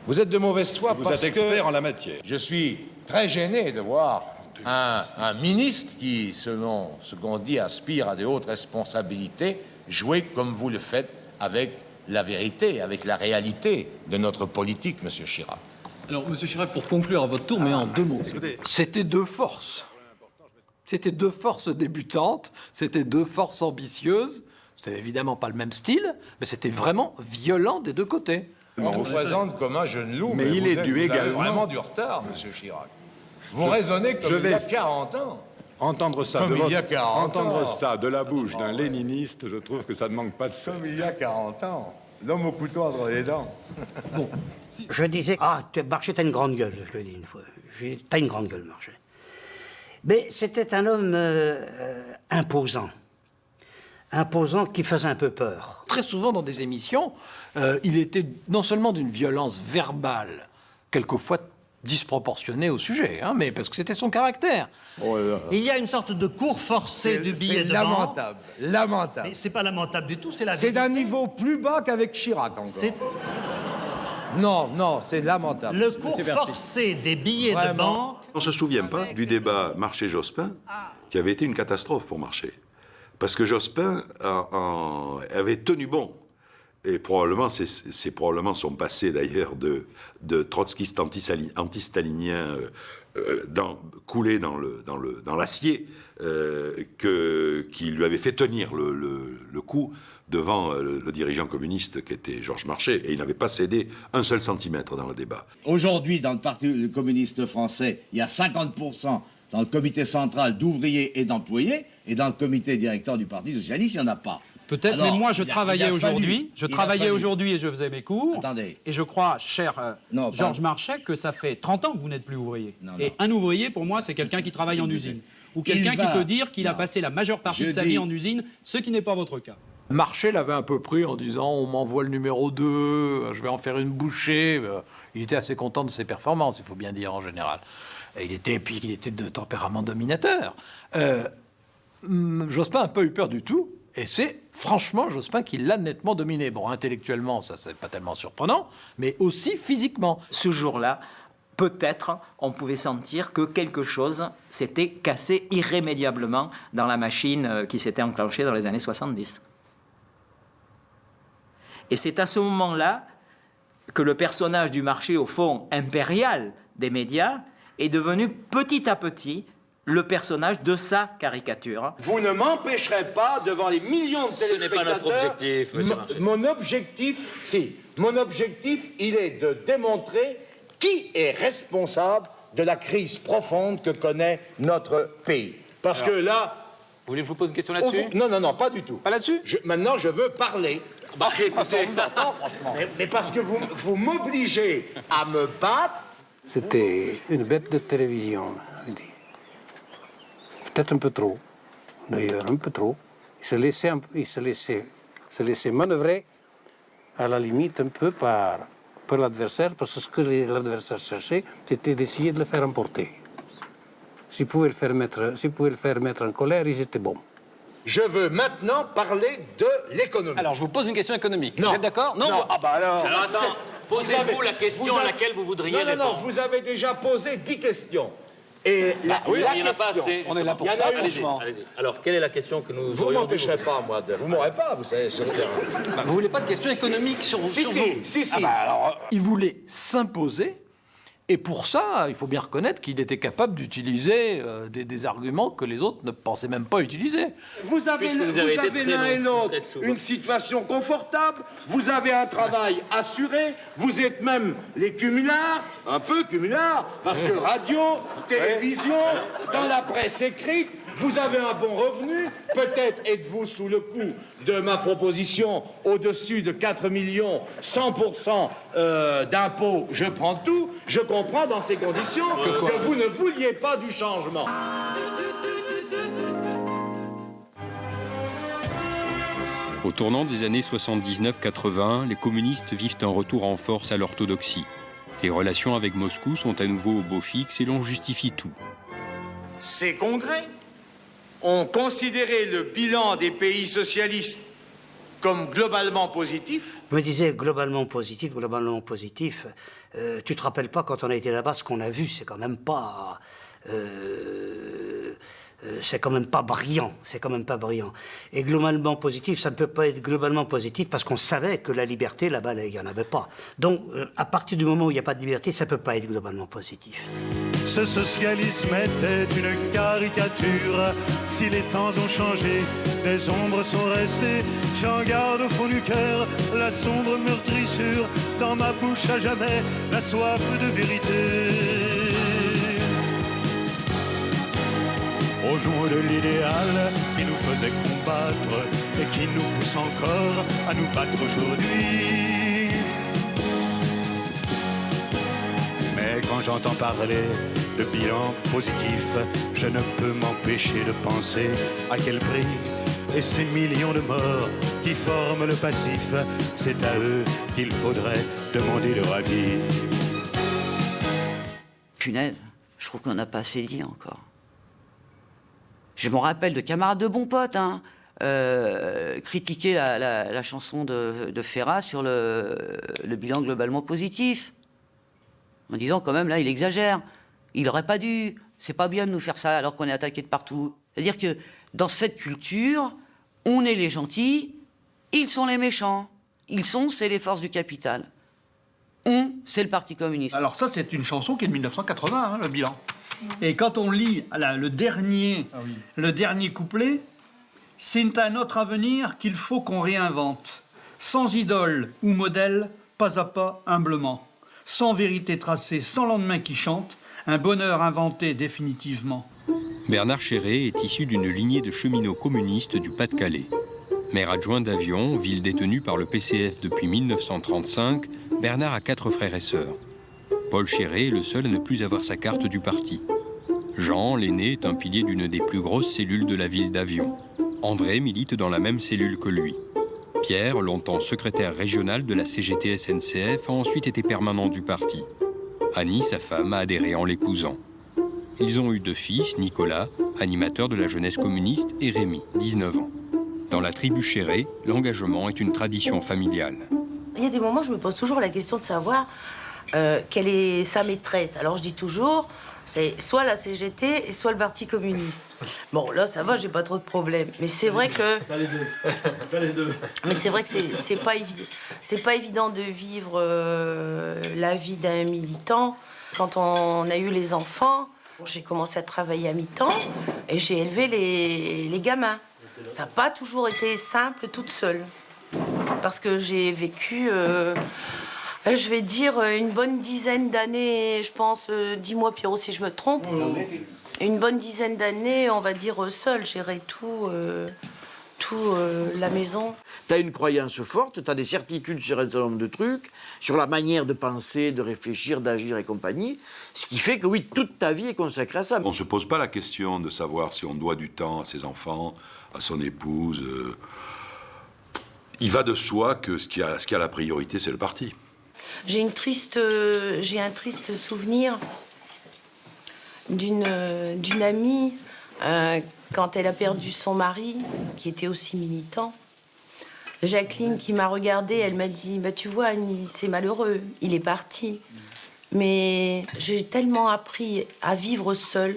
Vous êtes de mauvaise foi parce que... Vous êtes expert en la matière. Je suis très gêné de voir un ministre qui, selon ce qu'on dit, aspire à de hautes responsabilités, jouer comme vous le faites avec la vérité, avec la réalité de notre politique, Monsieur Chirac. Alors, Monsieur Chirac, pour conclure à votre tour, mais en 2 mots. C'était 2 forces. C'était 2 forces débutantes, c'était 2 forces ambitieuses. C'était évidemment pas le même style, mais c'était vraiment violent des 2 côtés. On vous présente comme un jeune loup, mais il est dû vous également... avez vraiment du retard, Monsieur Chirac. Vous raisonnez comme il y a 40 ans. Entendre ça, Comme il y a 40 entendre ans. ça de la bouche d'un léniniste, je trouve que ça ne manque pas de sens. Comme il y a 40 ans. L'homme au couteau entre les dents. Bon, je disais, Marché, t'as une grande gueule, je le dis une fois. T'as une grande gueule, Marché. Mais c'était un homme imposant. Imposant qui faisait un peu peur. Très souvent dans des émissions, il était non seulement d'une violence verbale, quelquefois disproportionnée au sujet, mais parce que c'était son caractère. Il y a une sorte de cours forcé du billet de banque. C'est lamentable. Mais c'est pas lamentable du tout, c'est la C'est vérité. d'un niveau plus bas qu'avec Chirac encore. Non, c'est lamentable. Le cours forcé des billets de banque. On ne se souvient pas du débat Marché-Jospin, qui avait été une catastrophe pour Marché. Parce que Jospin avait tenu bon. Et probablement, c'est probablement son passé d'ailleurs de trotskiste anti-stalinien coulé dans l'acier qui lui avait fait tenir le coup devant le dirigeant communiste qui était Georges Marchais, et il n'avait pas cédé un seul centimètre dans le débat. Aujourd'hui, dans le Parti communiste français, il y a 50% dans le comité central d'ouvriers et d'employés, et dans le comité directeur du Parti socialiste, il n'y en a pas. Peut-être, mais moi je travaillais aujourd'hui, et je faisais mes cours. Attendez. Et je crois, cher Georges Marchais, que ça fait 30 ans que vous n'êtes plus ouvrier. Et un ouvrier, pour moi, c'est quelqu'un qui travaille en usine. Ou quelqu'un qui peut dire qu'il a passé la majeure partie de sa vie en usine, ce qui n'est pas votre cas. Marché l'avait un peu pris en disant « on m'envoie le numéro 2, je vais en faire une bouchée ». Il était assez content de ses performances, il faut bien dire en général. Et il était de tempérament dominateur. Jospin n'a pas eu peur du tout. Et c'est franchement Jospin qui l'a nettement dominé. Bon, intellectuellement, ça c'est pas tellement surprenant, mais aussi physiquement. Ce jour-là, peut-être on pouvait sentir que quelque chose s'était cassé irrémédiablement dans la machine qui s'était enclenchée dans les années 70. Et c'est à ce moment-là que le personnage du Marché, au fond impérial des médias, est devenu petit à petit le personnage de sa caricature. Vous ne m'empêcherez pas, devant les millions de téléspectateurs... Ce n'est pas notre objectif, monsieur Marché. Mon objectif, il est de démontrer qui est responsable de la crise profonde que connaît notre pays. Parce que là... Vous voulez que je vous pose une question là-dessus? Non, pas du tout. Pas là-dessus? Maintenant, je veux parler. Écoutez, on vous attend, franchement. Mais parce que vous m'obligez à me battre... C'était une bête de télévision, on dit. Peut-être un peu trop, d'ailleurs, un peu trop. Il se laissait manœuvrer à la limite un peu par pour l'adversaire, parce que ce que l'adversaire cherchait, c'était d'essayer de le faire emporter. S'il pouvait le faire mettre en colère, ils étaient bons. Je veux maintenant parler de l'économie. Alors, je vous pose une question économique. Non. Vous êtes d'accord? Non. Ah bah alors... Posez-vous la question à laquelle vous voudriez répondre. Non, vous avez déjà posé 10 questions. Et oui, la il n'y en a pas question... assez. On est là pour ça, franchement. Allez-y. Alors, quelle est la question que nous Vous ne m'empêcherez pas, moi, de... Vous m'aurez pas, vous savez, sur ce terrain. Vous voulez pas de questions économiques sur vous? Si. Ah bah alors, il voulait s'imposer. Et pour ça, il faut bien reconnaître qu'il était capable d'utiliser des arguments que les autres ne pensaient même pas utiliser. Vous avez l'un et l'autre une situation confortable, vous avez un travail assuré, vous êtes même les cumulards, un peu cumulards, parce que radio, télévision, dans la presse écrite, vous avez un bon revenu, peut-être êtes-vous sous le coup de ma proposition au-dessus de 4 millions, 100% d'impôts, je prends tout, je comprends dans ces conditions que vous ne vouliez pas du changement. Au tournant des années 79-80, les communistes vivent un retour en force à l'orthodoxie. Les relations avec Moscou sont à nouveau au beau fixe et l'on justifie tout. Ces congrès ont considéré le bilan des pays socialistes comme globalement positif. Je me disais globalement positif. Tu te rappelles pas quand on a été là-bas ce qu'on a vu, c'est quand même pas brillant. Et globalement positif, ça ne peut pas être globalement positif parce qu'on savait que la liberté, là-bas, il n'y en avait pas. Donc, à partir du moment où il n'y a pas de liberté, ça ne peut pas être globalement positif. Ce socialisme était une caricature. Si les temps ont changé, des ombres sont restées. J'en garde au fond du cœur la sombre meurtrissure. Dans ma bouche à jamais, la soif de vérité. Au jour de l'idéal qui nous faisait combattre et qui nous pousse encore à nous battre aujourd'hui. Mais quand j'entends parler de bilan positif, je ne peux m'empêcher de penser à quel prix. Et ces millions de morts qui forment le passif, c'est à eux qu'il faudrait demander leur avis. Punaise, je trouve qu'on n'a pas assez dit encore. Je me rappelle de camarades de bons potes, critiquer la chanson de Ferrat sur le bilan globalement positif. En disant quand même, là, il exagère. Il n'aurait pas dû. C'est pas bien de nous faire ça alors qu'on est attaqué de partout. C'est-à-dire que dans cette culture, on est les gentils, ils sont les méchants. C'est les forces du capital. C'est le Parti communiste. Alors ça, c'est une chanson qui est de 1980, le bilan. Et quand on lit le dernier couplet, c'est un autre avenir qu'il faut qu'on réinvente. Sans idole ou modèle, pas à pas, humblement. Sans vérité tracée, sans lendemain qui chante, un bonheur inventé définitivement. Bernard Chéré est issu d'une lignée de cheminots communistes du Pas-de-Calais. Maire adjoint d'Avion, ville détenue par le PCF depuis 1935, Bernard a 4 frères et sœurs. Paul Chéré est le seul à ne plus avoir sa carte du parti. Jean, l'aîné, est un pilier d'une des plus grosses cellules de la ville d'Avion. André milite dans la même cellule que lui. Pierre, longtemps secrétaire régional de la CGT-SNCF, a ensuite été permanent du parti. Annie, sa femme, a adhéré en l'épousant. Ils ont eu 2 fils, Nicolas, animateur de la jeunesse communiste, et Rémi, 19 ans. Dans la tribu Chéré, l'engagement est une tradition familiale. Il y a des moments où je me pose toujours la question de savoir quelle est sa maîtresse. Alors je dis toujours, c'est soit la CGT et soit le Parti communiste. Bon, là, ça va, j'ai pas trop de problèmes. Mais c'est vrai que... Pas les deux. Mais c'est vrai que c'est pas évident. C'est pas évident de vivre la vie d'un militant. Quand on a eu les enfants, j'ai commencé à travailler à mi-temps et j'ai élevé les gamins. Ça n'a pas toujours été simple toute seule. Parce que j'ai vécu... je vais dire une bonne dizaine d'années, je pense, dis-moi Pierrot si je me trompe, une bonne dizaine d'années, on va dire, seule, gérer tout la maison. Tu as une croyance forte, tu as des certitudes sur un certain nombre de trucs, sur la manière de penser, de réfléchir, d'agir et compagnie, ce qui fait que oui, toute ta vie est consacrée à ça. On ne se pose pas la question de savoir si on doit du temps à ses enfants, à son épouse. Il va de soi que ce qui a la priorité, c'est le parti. J'ai un triste souvenir d'une amie quand elle a perdu son mari, qui était aussi militant. Jacqueline qui m'a regardée, elle m'a dit bah, tu vois Annie, c'est malheureux, il est parti. Mais j'ai tellement appris à vivre seule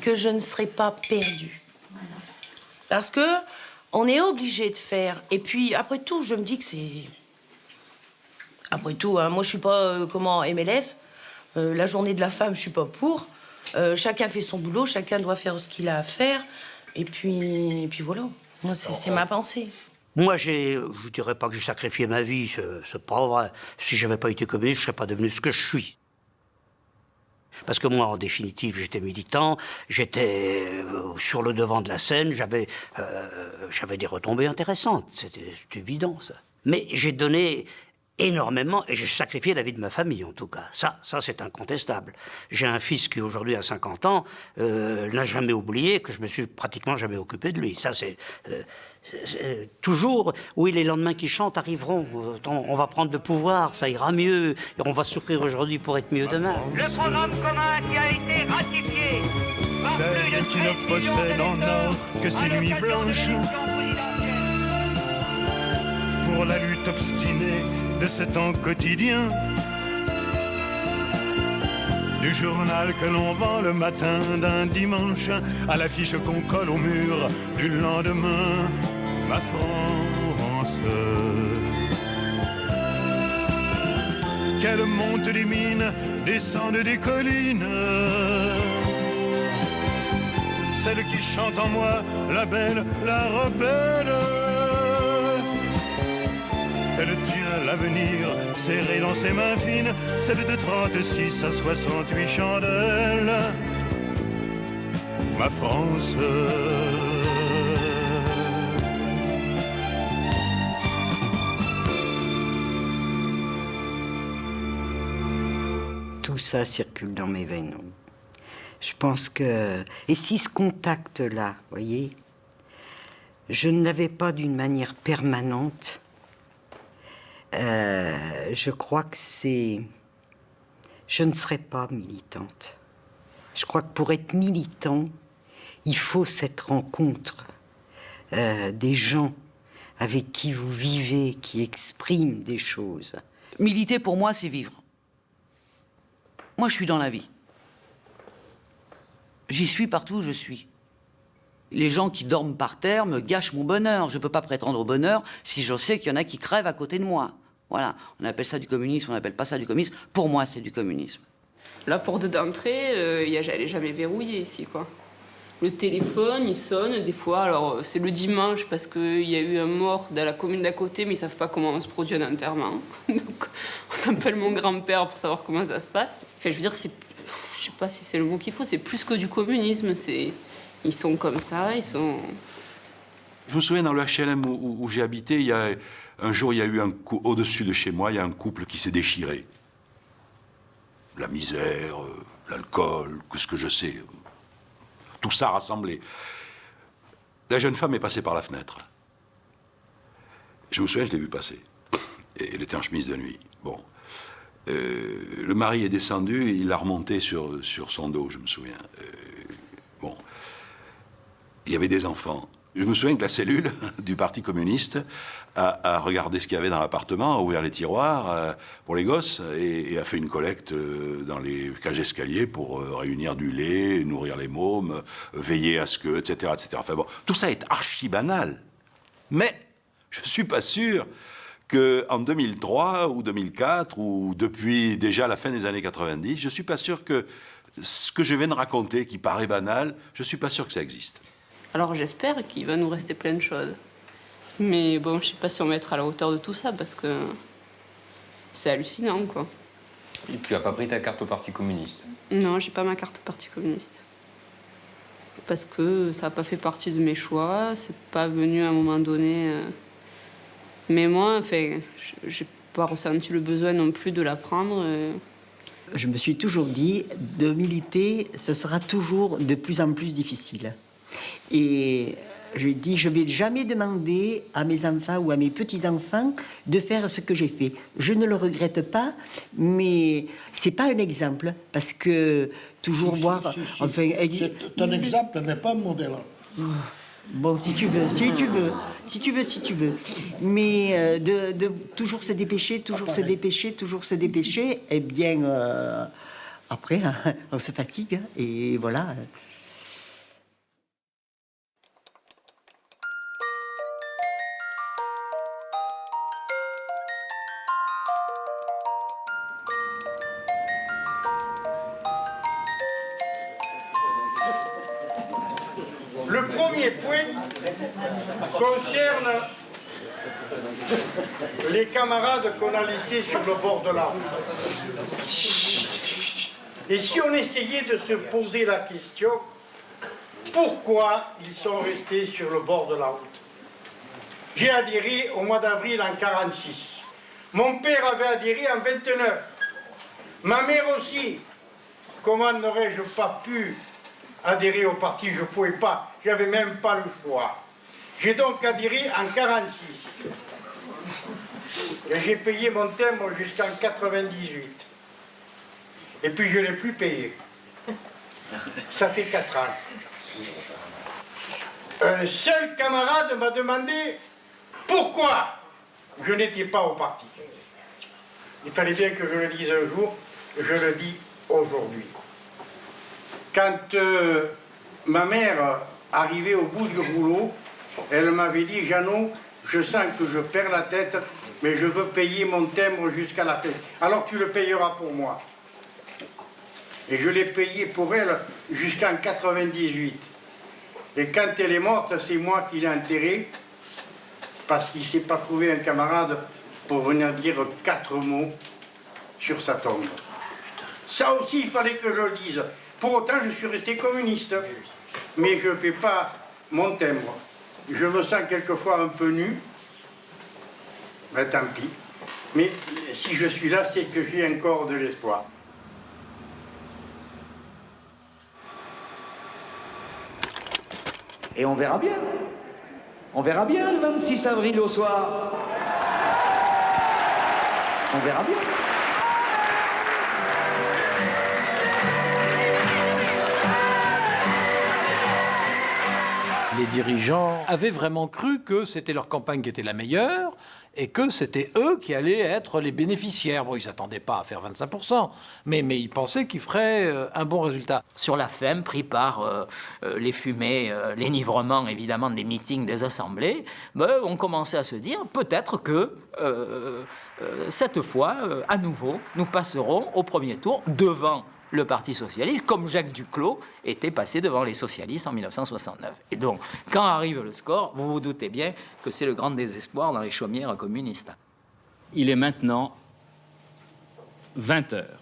que je ne serai pas perdue. Parce que on est obligé de faire. Et puis après tout, je me dis que c'est... Après tout, hein, moi je suis pas MLF. La journée de la femme, je suis pas pour. Chacun fait son boulot, chacun doit faire ce qu'il a à faire. Et puis voilà. Moi, c'est ma pensée. Moi, je dirais pas que j'ai sacrifié ma vie, c'est pas vrai. Si j'avais pas été communiste, je serais pas devenu ce que je suis. Parce que moi, en définitive, j'étais militant, j'étais sur le devant de la scène, j'avais des retombées intéressantes, c'était évident, ça. Mais j'ai donné énormément, et j'ai sacrifié la vie de ma famille, en tout cas. Ça c'est incontestable. J'ai un fils qui, aujourd'hui, a 50 ans, n'a jamais oublié que je me suis pratiquement jamais occupé de lui. Ça, c'est toujours, oui, les lendemains qui chantent arriveront. On va prendre le pouvoir, ça ira mieux. Et on va souffrir aujourd'hui pour être mieux demain. Le programme commun qui a été ratifié. Celle qui ne possède en or que ses nuits blanches. Pour la lutte obstinée de ce temps quotidien. Du journal que l'on vend le matin d'un dimanche à l'affiche qu'on colle au mur du lendemain. Ma France, qu'elle monte des mines, descende des collines, celle qui chante en moi, la belle, la rebelle. Elle tient l'avenir serré dans ses mains fines, celle de 36 à 68 chandelles. Ma France. Tout ça circule dans mes veines. Je pense que... Et si ce contact-là, voyez, je ne l'avais pas d'une manière permanente, je crois que c'est... Je ne serais pas militante. Je crois que pour être militant, il faut cette rencontre des gens avec qui vous vivez, qui expriment des choses. Militer, pour moi, c'est vivre. Moi, je suis dans la vie. J'y suis partout où je suis. Les gens qui dorment par terre me gâchent mon bonheur. Je ne peux pas prétendre au bonheur si je sais qu'il y en a qui crèvent à côté de moi. Voilà. On appelle ça du communisme, on n'appelle pas ça du communisme. Pour moi, c'est du communisme. La porte d'entrée, elle n'est jamais verrouillée ici, quoi. Le téléphone, il sonne des fois. Alors, c'est le dimanche parce qu'il y a eu un mort dans la commune d'à côté, mais ils ne savent pas comment on se produit un enterrement. Donc, on appelle mon grand-père pour savoir comment ça se passe. Enfin, je veux dire, je ne sais pas si c'est le mot qu'il faut, c'est plus que du communisme. Ils sont comme ça, ils sont... Je me souviens, dans le HLM où j'ai habité, un jour, il y a eu au-dessus de chez moi, il y a un couple qui s'est déchiré. La misère, l'alcool, que ce que je sais... Tout ça rassemblé. La jeune femme est passée par la fenêtre. Je me souviens, je l'ai vue passer. Et elle était en chemise de nuit. Bon. Le mari est descendu et il l'a remonté sur son dos, je me souviens. Bon. Il y avait des enfants. Je me souviens que la cellule du Parti communiste a regardé ce qu'il y avait dans l'appartement, a ouvert les tiroirs pour les gosses et a fait une collecte dans les cages d'escalier pour réunir du lait, nourrir les mômes, veiller à ce que, etc., etc. Enfin bon, tout ça est archi banal. Mais je ne suis pas sûr qu'en 2003 ou 2004 ou depuis déjà la fin des années 90, je ne suis pas sûr que ce que je viens de raconter, qui paraît banal, je ne suis pas sûr que ça existe. Alors j'espère qu'il va nous rester plein de choses. Mais bon, je sais pas si on va être à la hauteur de tout ça, parce que c'est hallucinant, quoi. Et tu as pas pris ta carte au Parti communiste? Non, j'ai pas ma carte au Parti communiste. Parce que ça n'a pas fait partie de mes choix, c'est pas venu à un moment donné. Mais moi, enfin, j'ai pas ressenti le besoin non plus de la prendre. Je me suis toujours dit, de militer, ce sera toujours de plus en plus difficile. Et Je dis, je ne vais jamais demander à mes enfants ou à mes petits-enfants de faire ce que j'ai fait. Je ne le regrette pas, mais c'est pas un exemple, parce que toujours voir... Enfin, c'est un exemple, mais pas un modèle. Bon, si tu veux. Mais de toujours se dépêcher, eh bien, après, on se fatigue, et voilà. Le premier point concerne les camarades qu'on a laissés sur le bord de la route. Et si on essayait de se poser la question, pourquoi ils sont restés sur le bord de la route? J'ai adhéré au mois d'avril en 1946. Mon père avait adhéré en 1929. Ma mère aussi. Comment n'aurais-je pas pu adhérer au parti? Je ne pouvais pas. J'avais même pas le choix. J'ai donc adhéré en 1946. Et j'ai payé mon timbre jusqu'en 1998. Et puis je ne l'ai plus payé. Ça fait 4 ans. Un seul camarade m'a demandé pourquoi je n'étais pas au parti. Il fallait bien que je le dise un jour, je le dis aujourd'hui. Quand ma mère arrivait au bout du rouleau, elle m'avait dit, Jeannot, je sens que je perds la tête, mais je veux payer mon timbre jusqu'à la fin. Alors tu le payeras pour moi. Et je l'ai payé pour elle jusqu'en 1998. Et quand elle est morte, c'est moi qui l'ai enterrée, parce qu'il ne s'est pas trouvé un camarade pour venir dire 4 mots sur sa tombe. Ça aussi, il fallait que je le dise. Pour autant, je suis resté communiste. Mais je ne paie pas mon timbre. Je me sens quelquefois un peu nu. Ben tant pis. Mais si je suis là, c'est que j'ai encore de l'espoir. Et on verra bien. On verra bien le 26 avril au soir. On verra bien. Les dirigeants avaient vraiment cru que c'était leur campagne qui était la meilleure et que c'était eux qui allaient être les bénéficiaires. Bon, ils ne s'attendaient pas à faire 25%, mais ils pensaient qu'ils feraient un bon résultat. Sur la femme, pris par les fumées, l'énivrement évidemment des meetings, des assemblées, on commençait à se dire peut-être que cette fois, à nouveau, nous passerons au premier tour devant le Parti socialiste, comme Jacques Duclos était passé devant les socialistes en 1969. Et donc, quand arrive le score, vous vous doutez bien que c'est le grand désespoir dans les chaumières communistes. Il est maintenant 20 heures.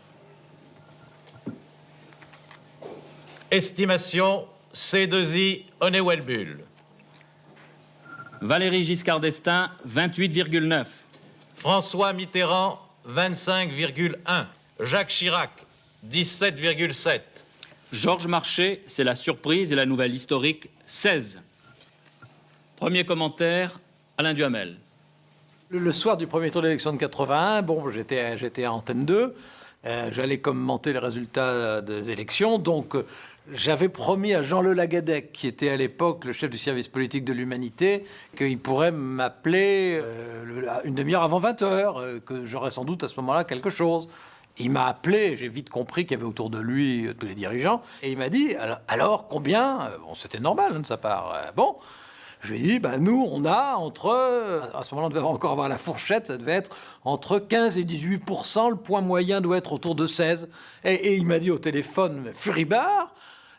Estimation C2I Honeywell-Bull. Valéry Giscard d'Estaing, 28,9. François Mitterrand, 25,1. Jacques Chirac, 17,7. Georges Marchais, c'est la surprise et la nouvelle historique, 16. Premier commentaire, Alain Duhamel. Le soir du premier tour d'élection de 81, bon, j'étais à Antenne 2, j'allais commenter les résultats des élections, donc j'avais promis à Jean-Le Lagadec, qui était à l'époque le chef du service politique de l'Humanité, qu'il pourrait m'appeler une demi-heure avant 20h, que j'aurais sans doute à ce moment-là quelque chose. Il m'a appelé, j'ai vite compris qu'il y avait autour de lui tous les dirigeants, et il m'a dit, alors combien? Bon, c'était normal de sa part. Bon, je lui ai dit, nous, on a à ce moment-là, on devait encore avoir la fourchette, ça devait être entre 15 et 18%, le point moyen doit être autour de 16. Et il m'a dit au téléphone, furibard,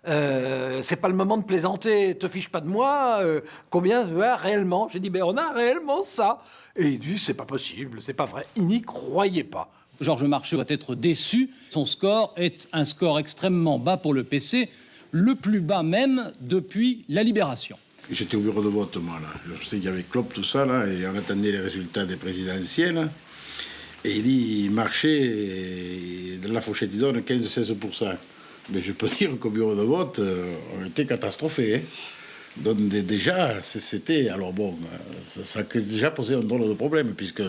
c'est pas le moment de plaisanter, te fiche pas de moi, combien réellement? J'ai dit, on a réellement ça. Et il dit, c'est pas possible, c'est pas vrai, il n'y croyait pas. Georges Marchais doit être déçu. Son score est un score extrêmement bas pour le PC, le plus bas même depuis la Libération. J'étais au bureau de vote, moi, là. Je sais qu'il y avait Klopp, tout ça, là, et on attendait les résultats des présidentielles. Et il dit, Marchais, de la fourchette, il donne 15-16%. Mais je peux dire qu'au bureau de vote, on était catastrophés. Hein. Donc déjà, c'était... Alors bon, ça a déjà posé un drôle de problème, puisque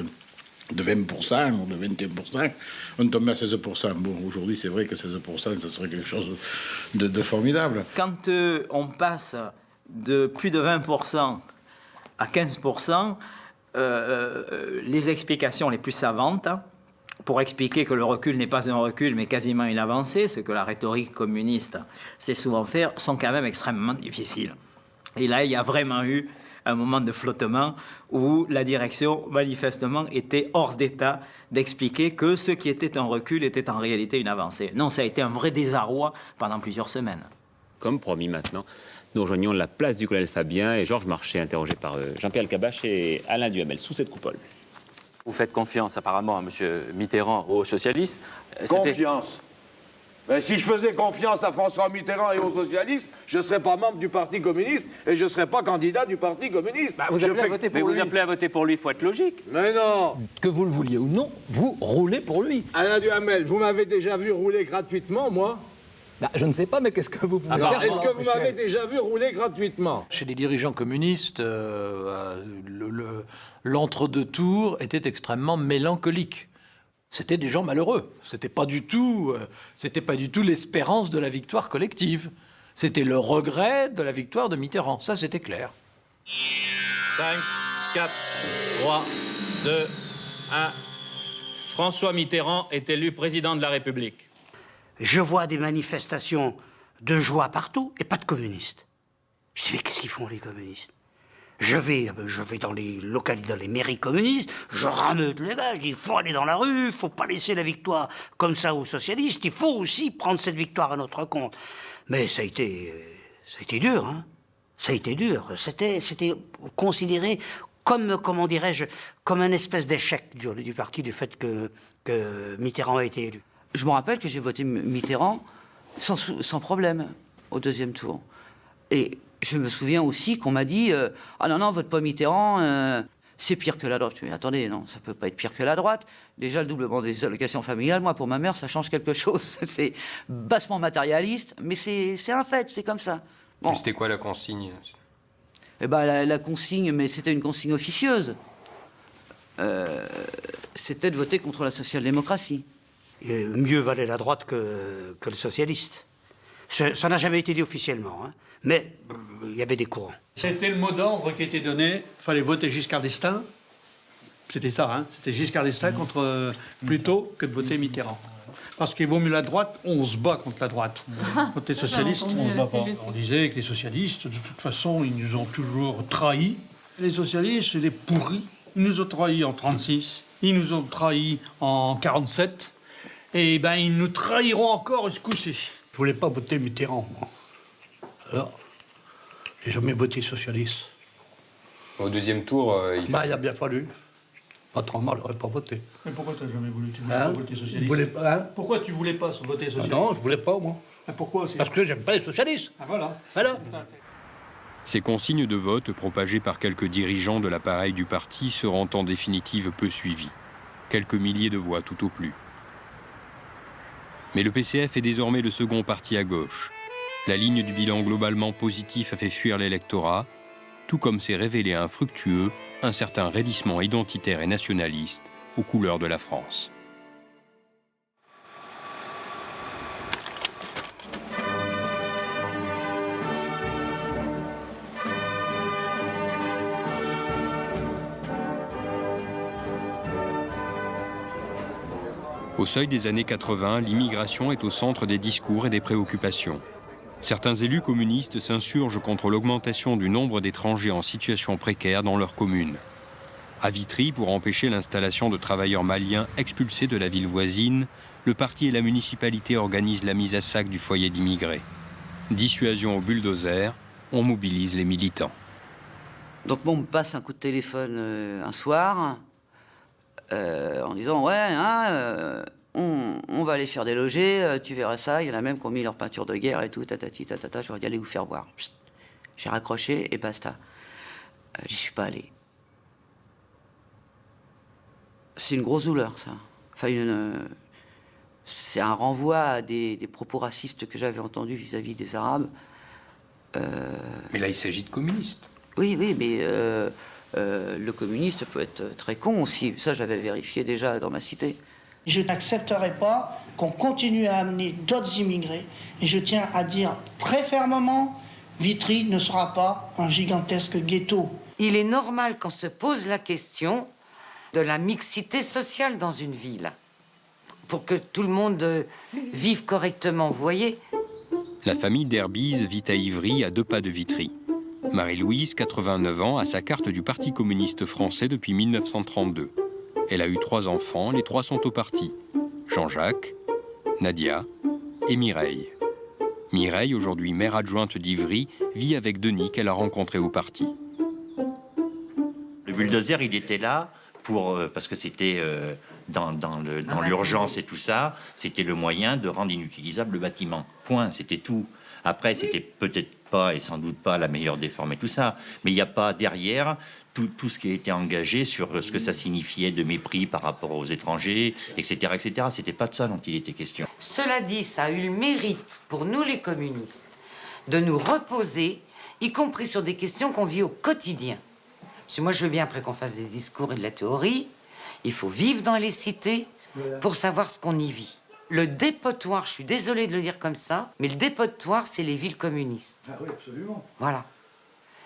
de 20% ou de 21%, on tombait à 16%. Bon, aujourd'hui, c'est vrai que 16%, ce serait quelque chose de formidable. Quand on passe de plus de 20% à 15%, les explications les plus savantes pour expliquer que le recul n'est pas un recul mais quasiment une avancée, ce que la rhétorique communiste sait souvent faire, sont quand même extrêmement difficiles. Et là, il y a vraiment eu un moment de flottement où la direction, manifestement, était hors d'état d'expliquer que ce qui était un recul était en réalité une avancée. Non, ça a été un vrai désarroi pendant plusieurs semaines. Comme promis maintenant, nous rejoignons la place du colonel Fabien et Georges Marchais, interrogé par Jean-Pierre Elkabbach et Alain Duhamel, sous cette coupole. Vous faites confiance apparemment à M. Mitterrand, aux socialistes. Confiance. Mais si je faisais confiance à François Mitterrand et aux socialistes, je ne serais pas membre du Parti communiste et je ne serais pas candidat du Parti communiste. Vous appelez à voter pour lui, il faut être logique. Mais non. Que vous le vouliez ou non, vous roulez pour lui. Alain Duhamel, vous m'avez déjà vu rouler gratuitement, moi? Je ne sais pas, mais qu'est-ce que vous pouvez faire? Est-ce que vous m'avez déjà vu rouler gratuitement? Chez les dirigeants communistes, l'entre-deux tours était extrêmement mélancolique. C'était des gens malheureux. C'était pas du tout l'espérance de la victoire collective. C'était le regret de la victoire de Mitterrand. Ça, c'était clair. 5, 4, 3, 2, 1. François Mitterrand est élu président de la République. Je vois des manifestations de joie partout et pas de communistes. Je dis, mais qu'est-ce qu'ils font les communistes? Je vais dans les localités, dans les mairies communistes, je rameute les gars, je dis, il faut aller dans la rue, il faut pas laisser la victoire comme ça aux socialistes, il faut aussi prendre cette victoire à notre compte. Mais ça a été dur, hein. Ça a été dur. C'était considéré comme, comment dirais-je, comme un espèce d'échec du parti du fait que Mitterrand a été élu. Je me rappelle que j'ai voté Mitterrand sans problème au deuxième tour. Et je me souviens aussi qu'on m'a dit ah non, vote pas Mitterrand, c'est pire que la droite. Mais attendez, non, ça peut pas être pire que la droite. Déjà, le doublement des allocations familiales, moi, pour ma mère, ça change quelque chose. C'est bassement matérialiste, mais c'est un fait, c'est comme ça. Bon. Mais c'était quoi la consigne? Eh ben, la consigne, mais c'était une consigne officieuse. C'était de voter contre la social-démocratie. Mieux valait la droite que le socialiste. Ça n'a jamais été dit officiellement, hein. Mais il y avait des courants. C'était le mot d'ordre qui était donné, il fallait voter Giscard d'Estaing. C'était ça, hein. C'était Giscard d'Estaing plutôt que de voter Mitterrand. Parce qu'il vaut mieux la droite, on se bat contre la droite. Contre les socialistes, on se bat pas. On disait que les socialistes, de toute façon, ils nous ont toujours trahis. Les socialistes, c'est des pourris. Ils nous ont trahis en 1936, ils nous ont trahis en 1947, et ben ils nous trahiront encore ce coup-ci. Je voulais pas voter Mitterrand, moi. Alors, j'ai jamais voté socialiste. Au deuxième tour, il a bien fallu. Pas trop mal, j'aurais pas voté. Mais pourquoi tu n'as jamais voulu? Tu voulais pas voter socialiste? Pourquoi tu voulais pas voter socialiste? Non, je voulais pas, moi. Pourquoi aussi? Parce que j'aime pas les socialistes. Ah, voilà. Voilà. Ces consignes de vote propagées par quelques dirigeants de l'appareil du parti seront en définitive peu suivies. Quelques milliers de voix tout au plus. Mais le PCF est désormais le second parti à gauche. La ligne du bilan globalement positif a fait fuir l'électorat, tout comme s'est révélé infructueux un certain raidissement identitaire et nationaliste aux couleurs de la France. Au seuil des années 80, l'immigration est au centre des discours et des préoccupations. Certains élus communistes s'insurgent contre l'augmentation du nombre d'étrangers en situation précaire dans leurs communes. À Vitry, pour empêcher l'installation de travailleurs maliens expulsés de la ville voisine, le parti et la municipalité organisent la mise à sac du foyer d'immigrés. Dissuasion au bulldozer, on mobilise les militants. Donc bon, on me passe un coup de téléphone un soir en disant « Ouais, hein, on va aller faire des logés, tu verras ça, il y en a même qui ont mis leur peinture de guerre et tout, tatati, tatata, j'aurais dû aller vous faire voir. » J'ai raccroché et basta. J'y suis pas allé. C'est une grosse douleur, ça. Enfin, c'est un renvoi à des propos racistes que j'avais entendus vis-à-vis des Arabes. Mais là, il s'agit de communistes. Oui, mais le communiste peut être très con aussi. Ça, j'avais vérifié déjà dans ma cité. Je n'accepterai pas qu'on continue à amener d'autres immigrés. Et je tiens à dire très fermement, Vitry ne sera pas un gigantesque ghetto. Il est normal qu'on se pose la question de la mixité sociale dans une ville, pour que tout le monde vive correctement, vous voyez. La famille d'Herbise vit à Ivry, à 2 pas de Vitry. Marie-Louise, 89 ans, a sa carte du Parti communiste français depuis 1932. Elle a eu 3 enfants, les 3 sont au parti. Jean-Jacques, Nadia et Mireille. Mireille, aujourd'hui maire adjointe d'Ivry, vit avec Denis qu'elle a rencontré au parti. Le bulldozer, il était là parce que c'était dans l'urgence et tout ça, c'était le moyen de rendre inutilisable le bâtiment. Point, c'était tout. Après, c'était peut-être pas et sans doute pas la meilleure des formes et tout ça, mais il n'y a pas derrière tout ce qui a été engagé sur ce que ça signifiait de mépris par rapport aux étrangers, etc., etc. C'était pas de ça dont il était question. Cela dit, ça a eu le mérite, pour nous les communistes, de nous reposer, y compris sur des questions qu'on vit au quotidien. Parce que moi, je veux bien, après qu'on fasse des discours et de la théorie, il faut vivre dans les cités pour savoir ce qu'on y vit. Le dépotoir, je suis désolée de le dire comme ça, mais le dépotoir, c'est les villes communistes. Ah oui, absolument. Voilà.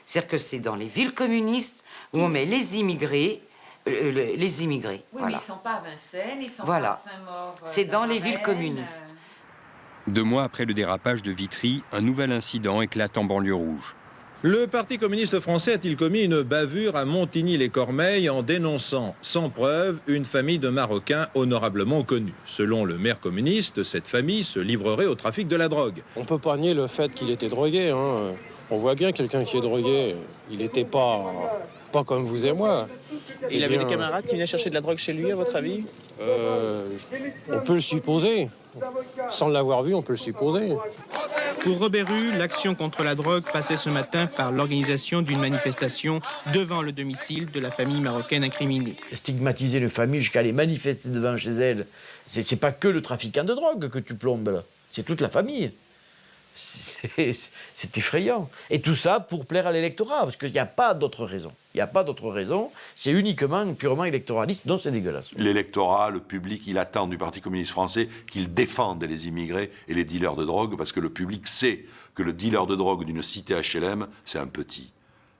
C'est-à-dire que c'est dans les villes communistes où on met les immigrés. Oui, voilà. Mais ils sont pas à Vincennes, ils sont voilà. pas à Saint-Maur. C'est dans les villes communistes. 2 mois après le dérapage de Vitry, un nouvel incident éclate en banlieue rouge. Le Parti communiste français a-t-il commis une bavure à Montigny-les-Cormeilles en dénonçant, sans preuve, une famille de Marocains honorablement connus? Selon le maire communiste, cette famille se livrerait au trafic de la drogue. On peut pas nier le fait qu'il était drogué. Hein. On voit bien quelqu'un qui est drogué. Il n'était pas comme vous et moi. Il avait des camarades qui venaient chercher de la drogue chez lui, à votre avis? On peut le supposer. Sans l'avoir vu, on peut le supposer. Pour Robert Rue, l'action contre la drogue passait ce matin par l'organisation d'une manifestation devant le domicile de la famille marocaine incriminée. Stigmatiser une famille jusqu'à aller manifester devant chez elle, c'est pas que le trafiquant de drogue que tu plombes là, c'est toute la famille. C'est effrayant. Et tout ça pour plaire à l'électorat, parce qu'il n'y a pas d'autre raison. Il n'y a pas d'autre raison, c'est uniquement, purement électoraliste, donc c'est dégueulasse. L'électorat, le public, il attend du Parti communiste français qu'il défende les immigrés et les dealers de drogue, parce que le public sait que le dealer de drogue d'une cité HLM, c'est un petit.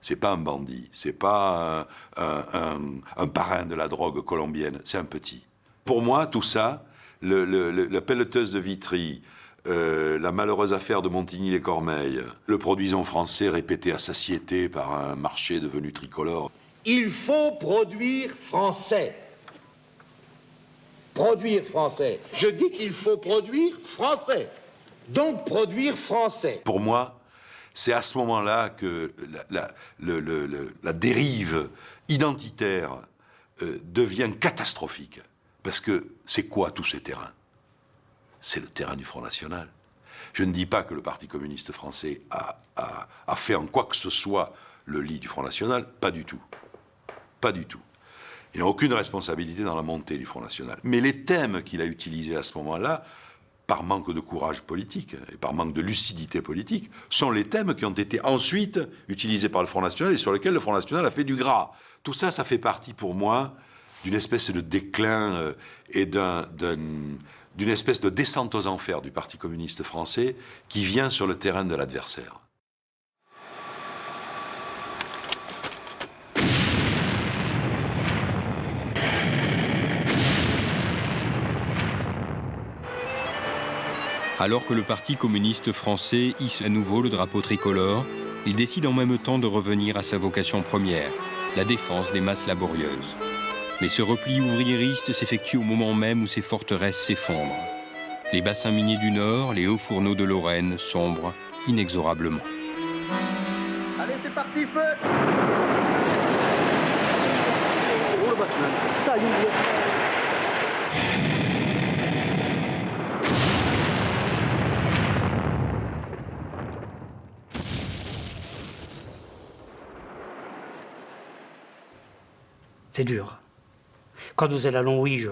C'est pas un bandit, c'est pas un parrain de la drogue colombienne, c'est un petit. Pour moi, tout ça, la pelleteuse de Vitry, la malheureuse affaire de Montigny-les-Cormeilles, le produisant français répété à satiété par un marché devenu tricolore. Il faut produire français. Produire français. Je dis qu'il faut produire français. Donc produire français. Pour moi, c'est à ce moment-là que la dérive identitaire devient catastrophique. Parce que c'est quoi tous ces terrains ? C'est le terrain du Front National. Je ne dis pas que le Parti communiste français a fait en quoi que ce soit le lit du Front National, pas du tout. Pas du tout. Il n'a aucune responsabilité dans la montée du Front National. Mais les thèmes qu'il a utilisés à ce moment-là, par manque de courage politique et par manque de lucidité politique, sont les thèmes qui ont été ensuite utilisés par le Front National et sur lesquels le Front National a fait du gras. Tout ça, ça fait partie pour moi d'une espèce de déclin et d'une espèce de descente aux enfers du Parti communiste français qui vient sur le terrain de l'adversaire. Alors que le Parti communiste français hisse à nouveau le drapeau tricolore, il décide en même temps de revenir à sa vocation première, la défense des masses laborieuses. Mais ce repli ouvriériste s'effectue au moment même où ces forteresses s'effondrent. Les bassins miniers du Nord, les hauts fourneaux de Lorraine sombrent inexorablement. Allez, c'est parti, feu! C'est dur. Quand vous êtes à Longwy,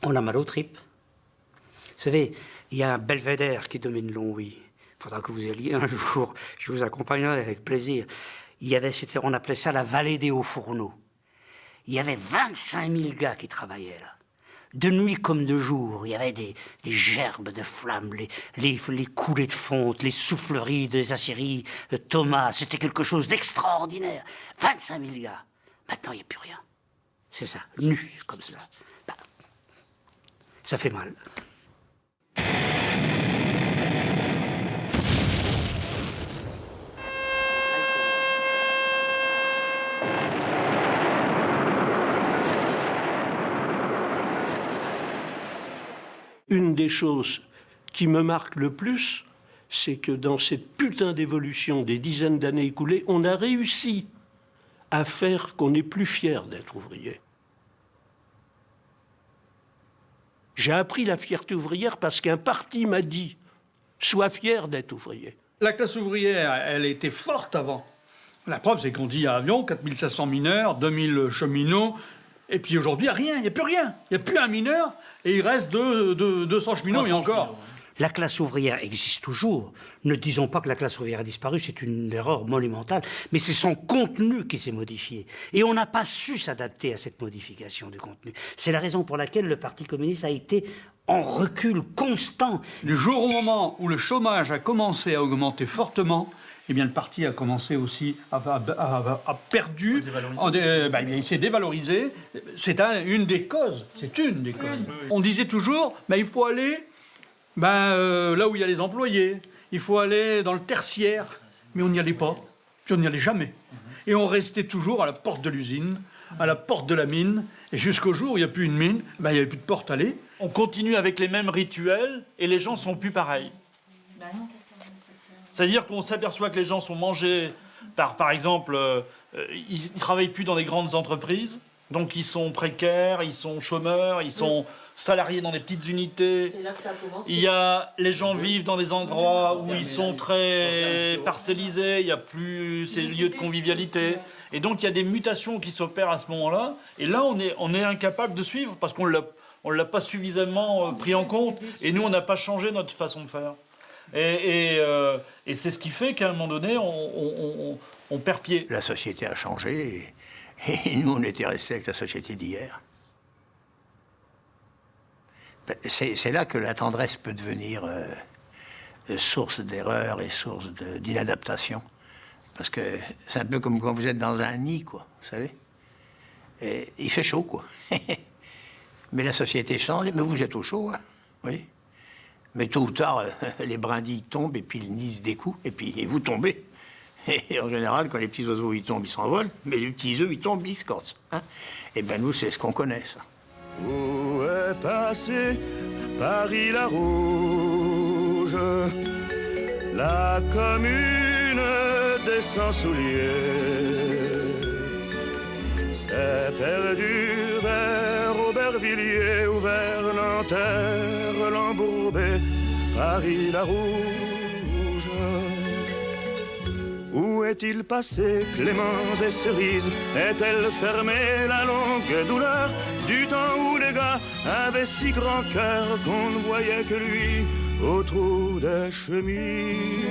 on a mal aux tripes. Vous savez, il y a un belvédère qui domine Longwy. Il faudra que vous alliez un jour. Je vous accompagnerai avec plaisir. On appelait ça la vallée des hauts fourneaux. Il y avait 25 000 gars qui travaillaient là. De nuit comme de jour, il y avait des gerbes de flammes, les coulées de fonte, les souffleries des aciéries Thomas. C'était quelque chose d'extraordinaire. 25 000 gars. Maintenant, il n'y a plus rien. C'est ça, nu, comme ça. Bah, ça fait mal. Une des choses qui me marque le plus, c'est que dans cette putain d'évolution des dizaines d'années écoulées, on a réussi à faire qu'on n'est plus fier d'être ouvrier. J'ai appris la fierté ouvrière parce qu'un parti m'a dit « Sois fier d'être ouvrier ». La classe ouvrière, elle était forte avant. La preuve, c'est qu'on dit à Avion, 4500 mineurs, 2000 cheminots, et puis aujourd'hui, il n'y a rien, il n'y a plus rien. Il n'y a plus un mineur, et il reste 200 cheminots, et encore. La classe ouvrière existe toujours. Ne disons pas que la classe ouvrière a disparu, c'est une erreur monumentale. Mais c'est son contenu qui s'est modifié. Et on n'a pas su s'adapter à cette modification du contenu. C'est la raison pour laquelle le Parti communiste a été en recul constant. Du jour au moment où le chômage a commencé à augmenter fortement, eh bien, le parti a commencé aussi a perdu, il s'est dévalorisé. C'est une des causes. C'est une des causes. On disait toujours, il faut aller là où il y a les employés. Il faut aller dans le tertiaire. Mais on n'y allait pas. Puis on n'y allait jamais. Et on restait toujours à la porte de l'usine, à la porte de la mine. Et jusqu'au jour où il n'y a plus une mine, il n'y avait plus de porte à aller. On continue avec les mêmes rituels et les gens sont plus pareils. C'est-à-dire qu'on s'aperçoit que les gens sont mangés par exemple, ils ne travaillent plus dans des grandes entreprises, donc ils sont précaires, ils sont chômeurs, ils sont salariés dans des petites unités. C'est là que ça a commencé. Les gens vivent dans des endroits où ils sont très parcellisés, il n'y a plus ces lieux de convivialité. Et donc il y a des mutations qui s'opèrent à ce moment-là. Et là, on est incapable de suivre parce qu'on ne l'a pas suffisamment pris en compte. Et nous, on n'a pas changé notre façon de faire. Et c'est ce qui fait qu'à un moment donné, on perd pied. La société a changé et nous, on était restés avec la société d'hier. C'est là que la tendresse peut devenir source d'erreur et source d'inadaptation. Parce que c'est un peu comme quand vous êtes dans un nid, quoi, vous savez. Et il fait chaud, quoi. Mais la société change, mais vous êtes au chaud, hein, oui. Mais tôt ou tard, les brindilles tombent et puis le nid se découd et vous tombez. Et en général, quand les petits oiseaux ils tombent, ils s'envolent, mais les petits œufs ils tombent, ils se cassent. Hein. Et ben nous, c'est ce qu'on connaît, ça. Où est passé Paris la Rouge, la commune des sans-souliers? C'est perdu vers Aubervilliers ou vers Nanterre, l'embourbé, Paris la Rouge. Où est-il passé Clément des Cerises? Est-elle fermée la longue douleur du temps où les gars avaient si grand cœur qu'on ne voyait que lui au trou des chemises?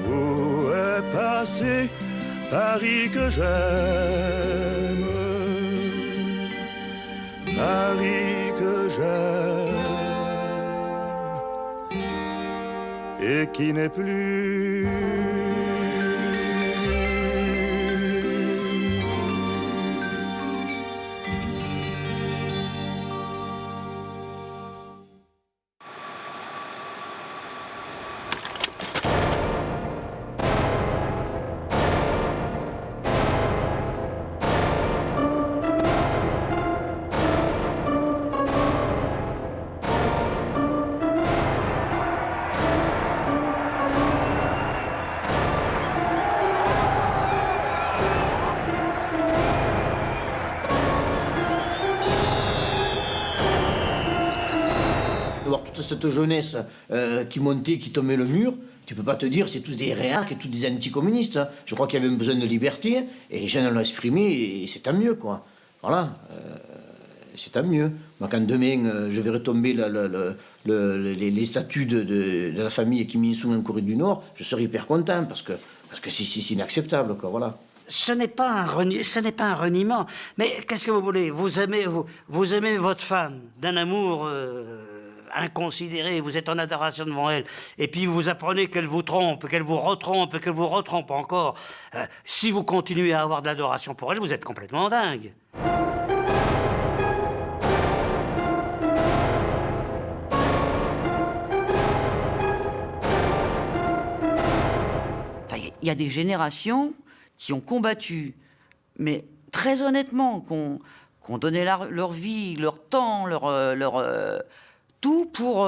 Où est passé Paris que j'aime, Paris que j'aime, et qui n'est plus. Cette jeunesse qui montait, qui tombait le mur, tu peux pas te dire c'est tous des réacs et tous des anticommunistes. Hein. Je crois qu'il y avait un besoin de liberté et les jeunes l'ont exprimé et c'est tant mieux, quoi. Voilà. c'est tant mieux. Moi, quand demain, je verrai tomber les statuts de la famille Kim Il-sung en Corée du Nord, je serai hyper content, parce que c'est inacceptable, quoi, voilà. Ce n'est pas un reniement. Mais qu'est-ce que vous voulez? Vous aimez votre femme d'un amour inconsidéré, vous êtes en adoration devant elle, et puis vous apprenez qu'elle vous trompe, qu'elle vous retrompe encore. Si vous continuez à avoir de l'adoration pour elle, vous êtes complètement dingue. Il y a des générations qui ont combattu, mais très honnêtement, qui ont donné leur vie, leur temps, leur tout pour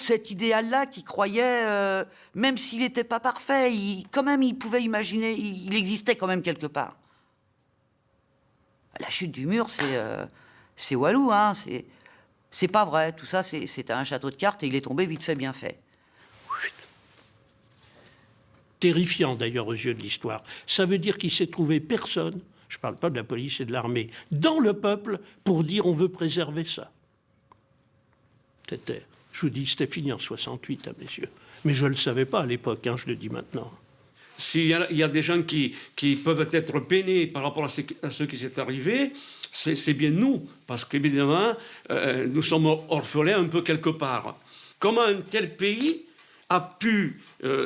cet idéal-là, qui croyait, même s'il n'était pas parfait, quand même il pouvait imaginer, il existait quand même quelque part. La chute du mur, c'est Walou, hein, c'est pas vrai. Tout ça, c'était un château de cartes et il est tombé vite fait, bien fait. Terrifiant d'ailleurs aux yeux de l'histoire. Ça veut dire qu'il s'est trouvé personne, je ne parle pas de la police et de l'armée, dans le peuple pour dire on veut préserver ça. Je vous dis, c'était fini en 68 à mes yeux. Mais je ne le savais pas à l'époque, hein, je le dis maintenant. S'il y a des gens qui peuvent être peinés par rapport à ce qui s'est arrivé, c'est bien nous, parce qu'évidemment, nous sommes orphelins un peu quelque part. Comment un tel pays a pu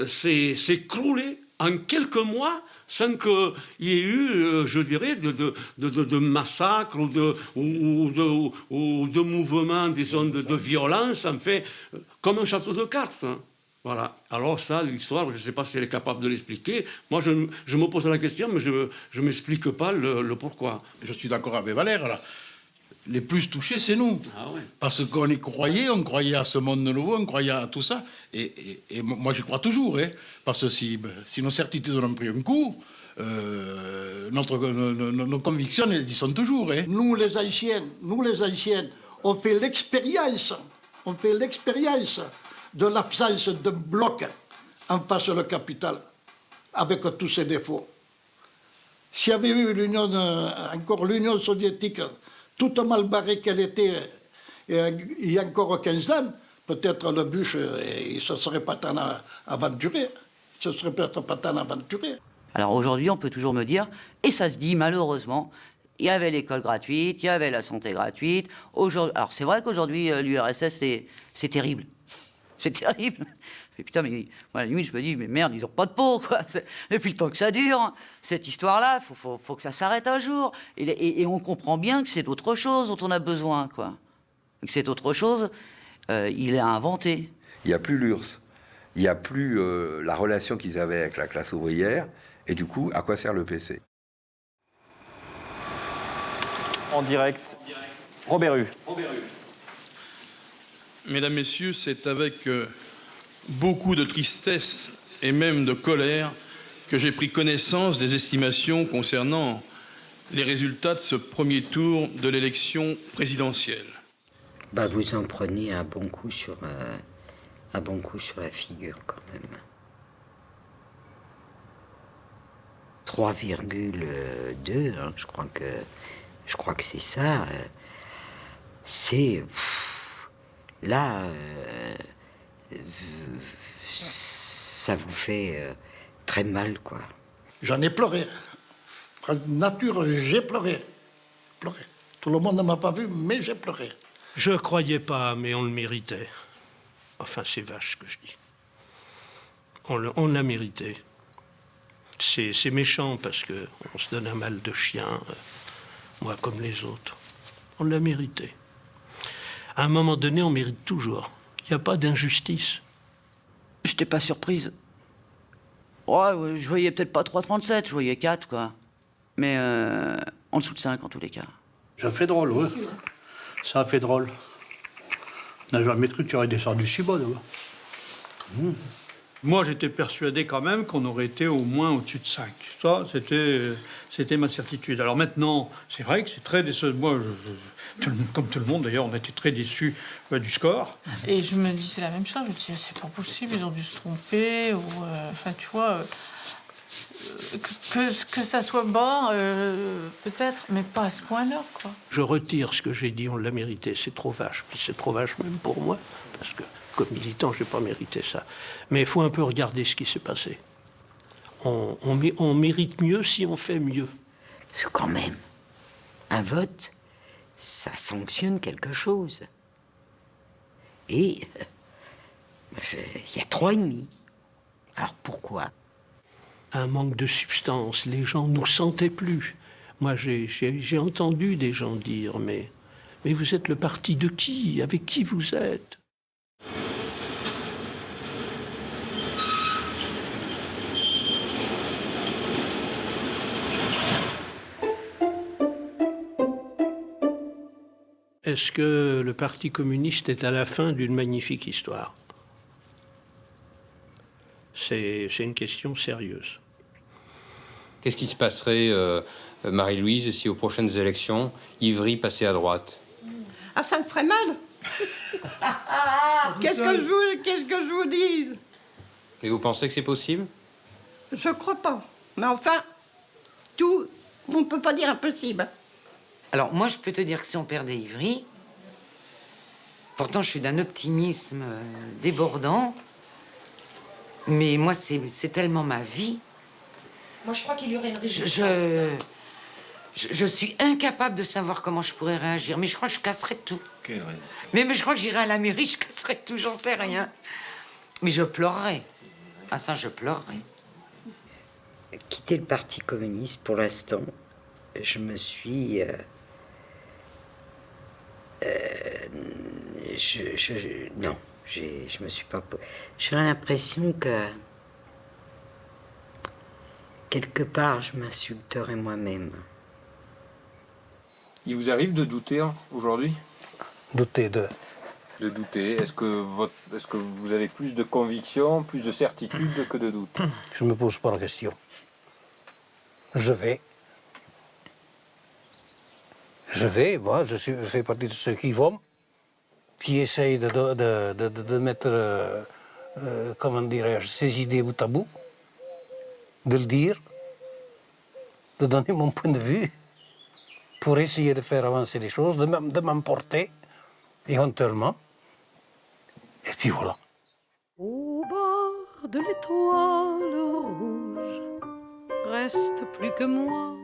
s'écrouler en quelques mois sans qu'il y ait eu, je dirais, de massacres ou de mouvements, disons, de violence, en fait, comme un château de cartes. Hein. Voilà. Alors ça, l'histoire, je ne sais pas si elle est capable de l'expliquer. Moi, je me pose la question, mais je ne m'explique pas le pourquoi. Je suis d'accord avec Valère, là. Les plus touchés, c'est nous. Ah ouais. Parce qu'on y croyait, on croyait à ce monde nouveau, on croyait à tout ça. Et moi, j'y crois toujours. Hein, parce que si nos certitudes ont pris un coup, nos convictions, elles y sont toujours. Hein. Nous, les anciens, on fait l'expérience de l'absence d'un bloc en face de capital, avec tous ses défauts. S'il y avait eu l'Union soviétique, toute mal barrée qu'elle était il y a encore 15 ans, peut-être le bûche, il ne se serait pas tant aventuré. Alors aujourd'hui, on peut toujours me dire, et ça se dit malheureusement, il y avait l'école gratuite, il y avait la santé gratuite. Alors c'est vrai qu'aujourd'hui, l'URSS, c'est terrible. C'est terrible. Et putain, mais moi, à la limite, je me dis, mais merde, ils n'ont pas de peau, quoi. Depuis le temps que ça dure, cette histoire-là, faut que ça s'arrête un jour. Et on comprend bien que c'est d'autre chose dont on a besoin, quoi. Et que c'est autre chose, il est inventé. Il n'y a plus l'URSS. Il n'y a plus la relation qu'ils avaient avec la classe ouvrière. Et du coup, à quoi sert le PC? En direct, Robert Hue. Mesdames, Messieurs, c'est avec beaucoup de tristesse et même de colère que j'ai pris connaissance des estimations concernant les résultats de ce premier tour de l'élection présidentielle. Vous en prenez un bon coup sur la figure quand même. 3,2, hein, je crois que c'est ça. C'est là, ça vous fait très mal, quoi. J'en ai pleuré. Par nature, j'ai pleuré. Tout le monde ne m'a pas vu, mais j'ai pleuré. Je ne croyais pas, mais on le méritait. Enfin, c'est vache ce que je dis. On l'a mérité. C'est méchant parce qu'on se donne un mal de chien, moi comme les autres. On l'a mérité. À un moment donné, on mérite toujours. Il n'y a pas d'injustice. Je n'étais pas surprise. Ouais, je voyais peut-être pas 3,37, je voyais 4, quoi. Mais en dessous de 5, en tous les cas. Ça fait drôle, oui. Ça a fait drôle. On n'a jamais cru que tu aurais descendu si bas, d'abord. Moi, j'étais persuadé quand même qu'on aurait été au moins au-dessus de 5. Ça, c'était ma certitude. Alors maintenant, c'est vrai que c'est très décevant. Moi, comme tout le monde, d'ailleurs, on était très déçus du score. Et je me disais la même chose. Je me disais, c'est pas possible, ils ont dû se tromper. Enfin, tu vois, que ça soit bas, peut-être, mais pas à ce point-là, quoi. Je retire ce que j'ai dit, on l'a mérité, c'est trop vache. Puis c'est trop vache même pour moi, parce que comme militant, je n'ai pas mérité ça. Mais il faut un peu regarder ce qui s'est passé. On mérite mieux si on fait mieux. Parce que quand même, un vote, ça sanctionne quelque chose. Et il y a 3,5. Alors pourquoi? Un manque de substance, les gens nous sentaient plus. Moi, j'ai entendu des gens dire, mais vous êtes le parti de qui? Avec qui vous êtes? Est-ce que le Parti communiste est à la fin d'une magnifique histoire? C'est une question sérieuse. Qu'est-ce qui se passerait, Marie-Louise, si aux prochaines élections, Ivry passait à droite? Ah, ça me ferait mal. Qu'est-ce que je vous dise? Et vous pensez que c'est possible? Je crois pas. Mais enfin, on ne peut pas dire impossible. Alors, moi, je peux te dire que si on perdait Ivry, pourtant, je suis d'un optimisme débordant, mais moi, c'est tellement ma vie. Moi, je crois qu'il y aurait une résistance. Je suis incapable de savoir comment je pourrais réagir, mais je crois que je casserais tout. Quelle résistance? Mais je crois que j'irais à la mairie, je casserais tout, j'en sais rien. Mais je pleurerais. Ah, ça, je pleurerais. Quitter le Parti communiste, pour l'instant, je me suis... non, je me suis pas... J'ai l'impression que... quelque part, je m'insulterais moi-même. Il vous arrive de douter aujourd'hui? Douter de... De douter. Est-ce que vous avez plus de conviction, plus de certitude que de doute? Je me pose pas la question. Je vais, moi, je fais partie de ceux qui vont, qui essayent de mettre, comment dirais-je, ces idées bout à bout, de le dire, de donner mon point de vue, pour essayer de faire avancer les choses, de m'emporter, éventuellement. Et puis voilà. Au bord de l'étoile rouge, reste plus que moi,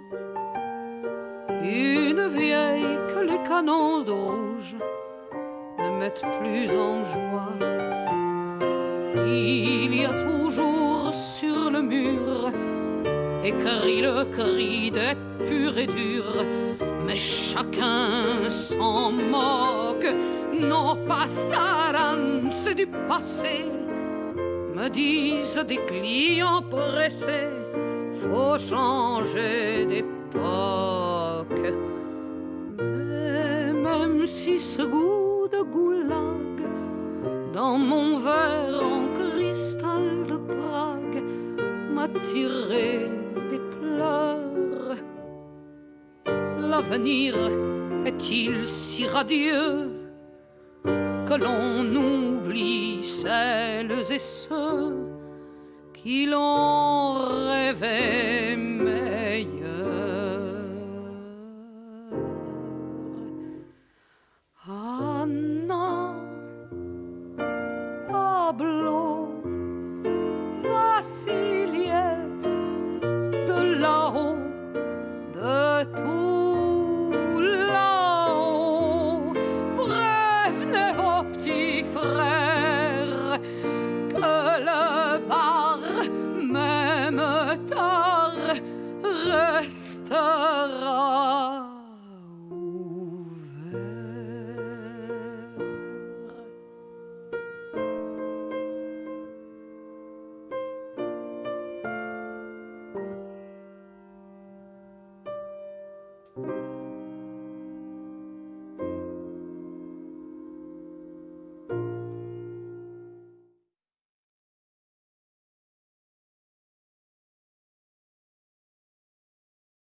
une vieille que les canons de rouge ne mettent plus en joie. Il y a toujours sur le mur écrit le cri des purs et durs, mais chacun s'en moque. Non, passaran, c'est du passé, me disent des clients pressés. Faut changer d'époque. Mais même si ce goût de goulag dans mon verre en cristal de Prague m'a tiré des pleurs, l'avenir est-il si radieux que l'on oublie celles et ceux qui l'ont rêvé meilleur? Anna, Pablo,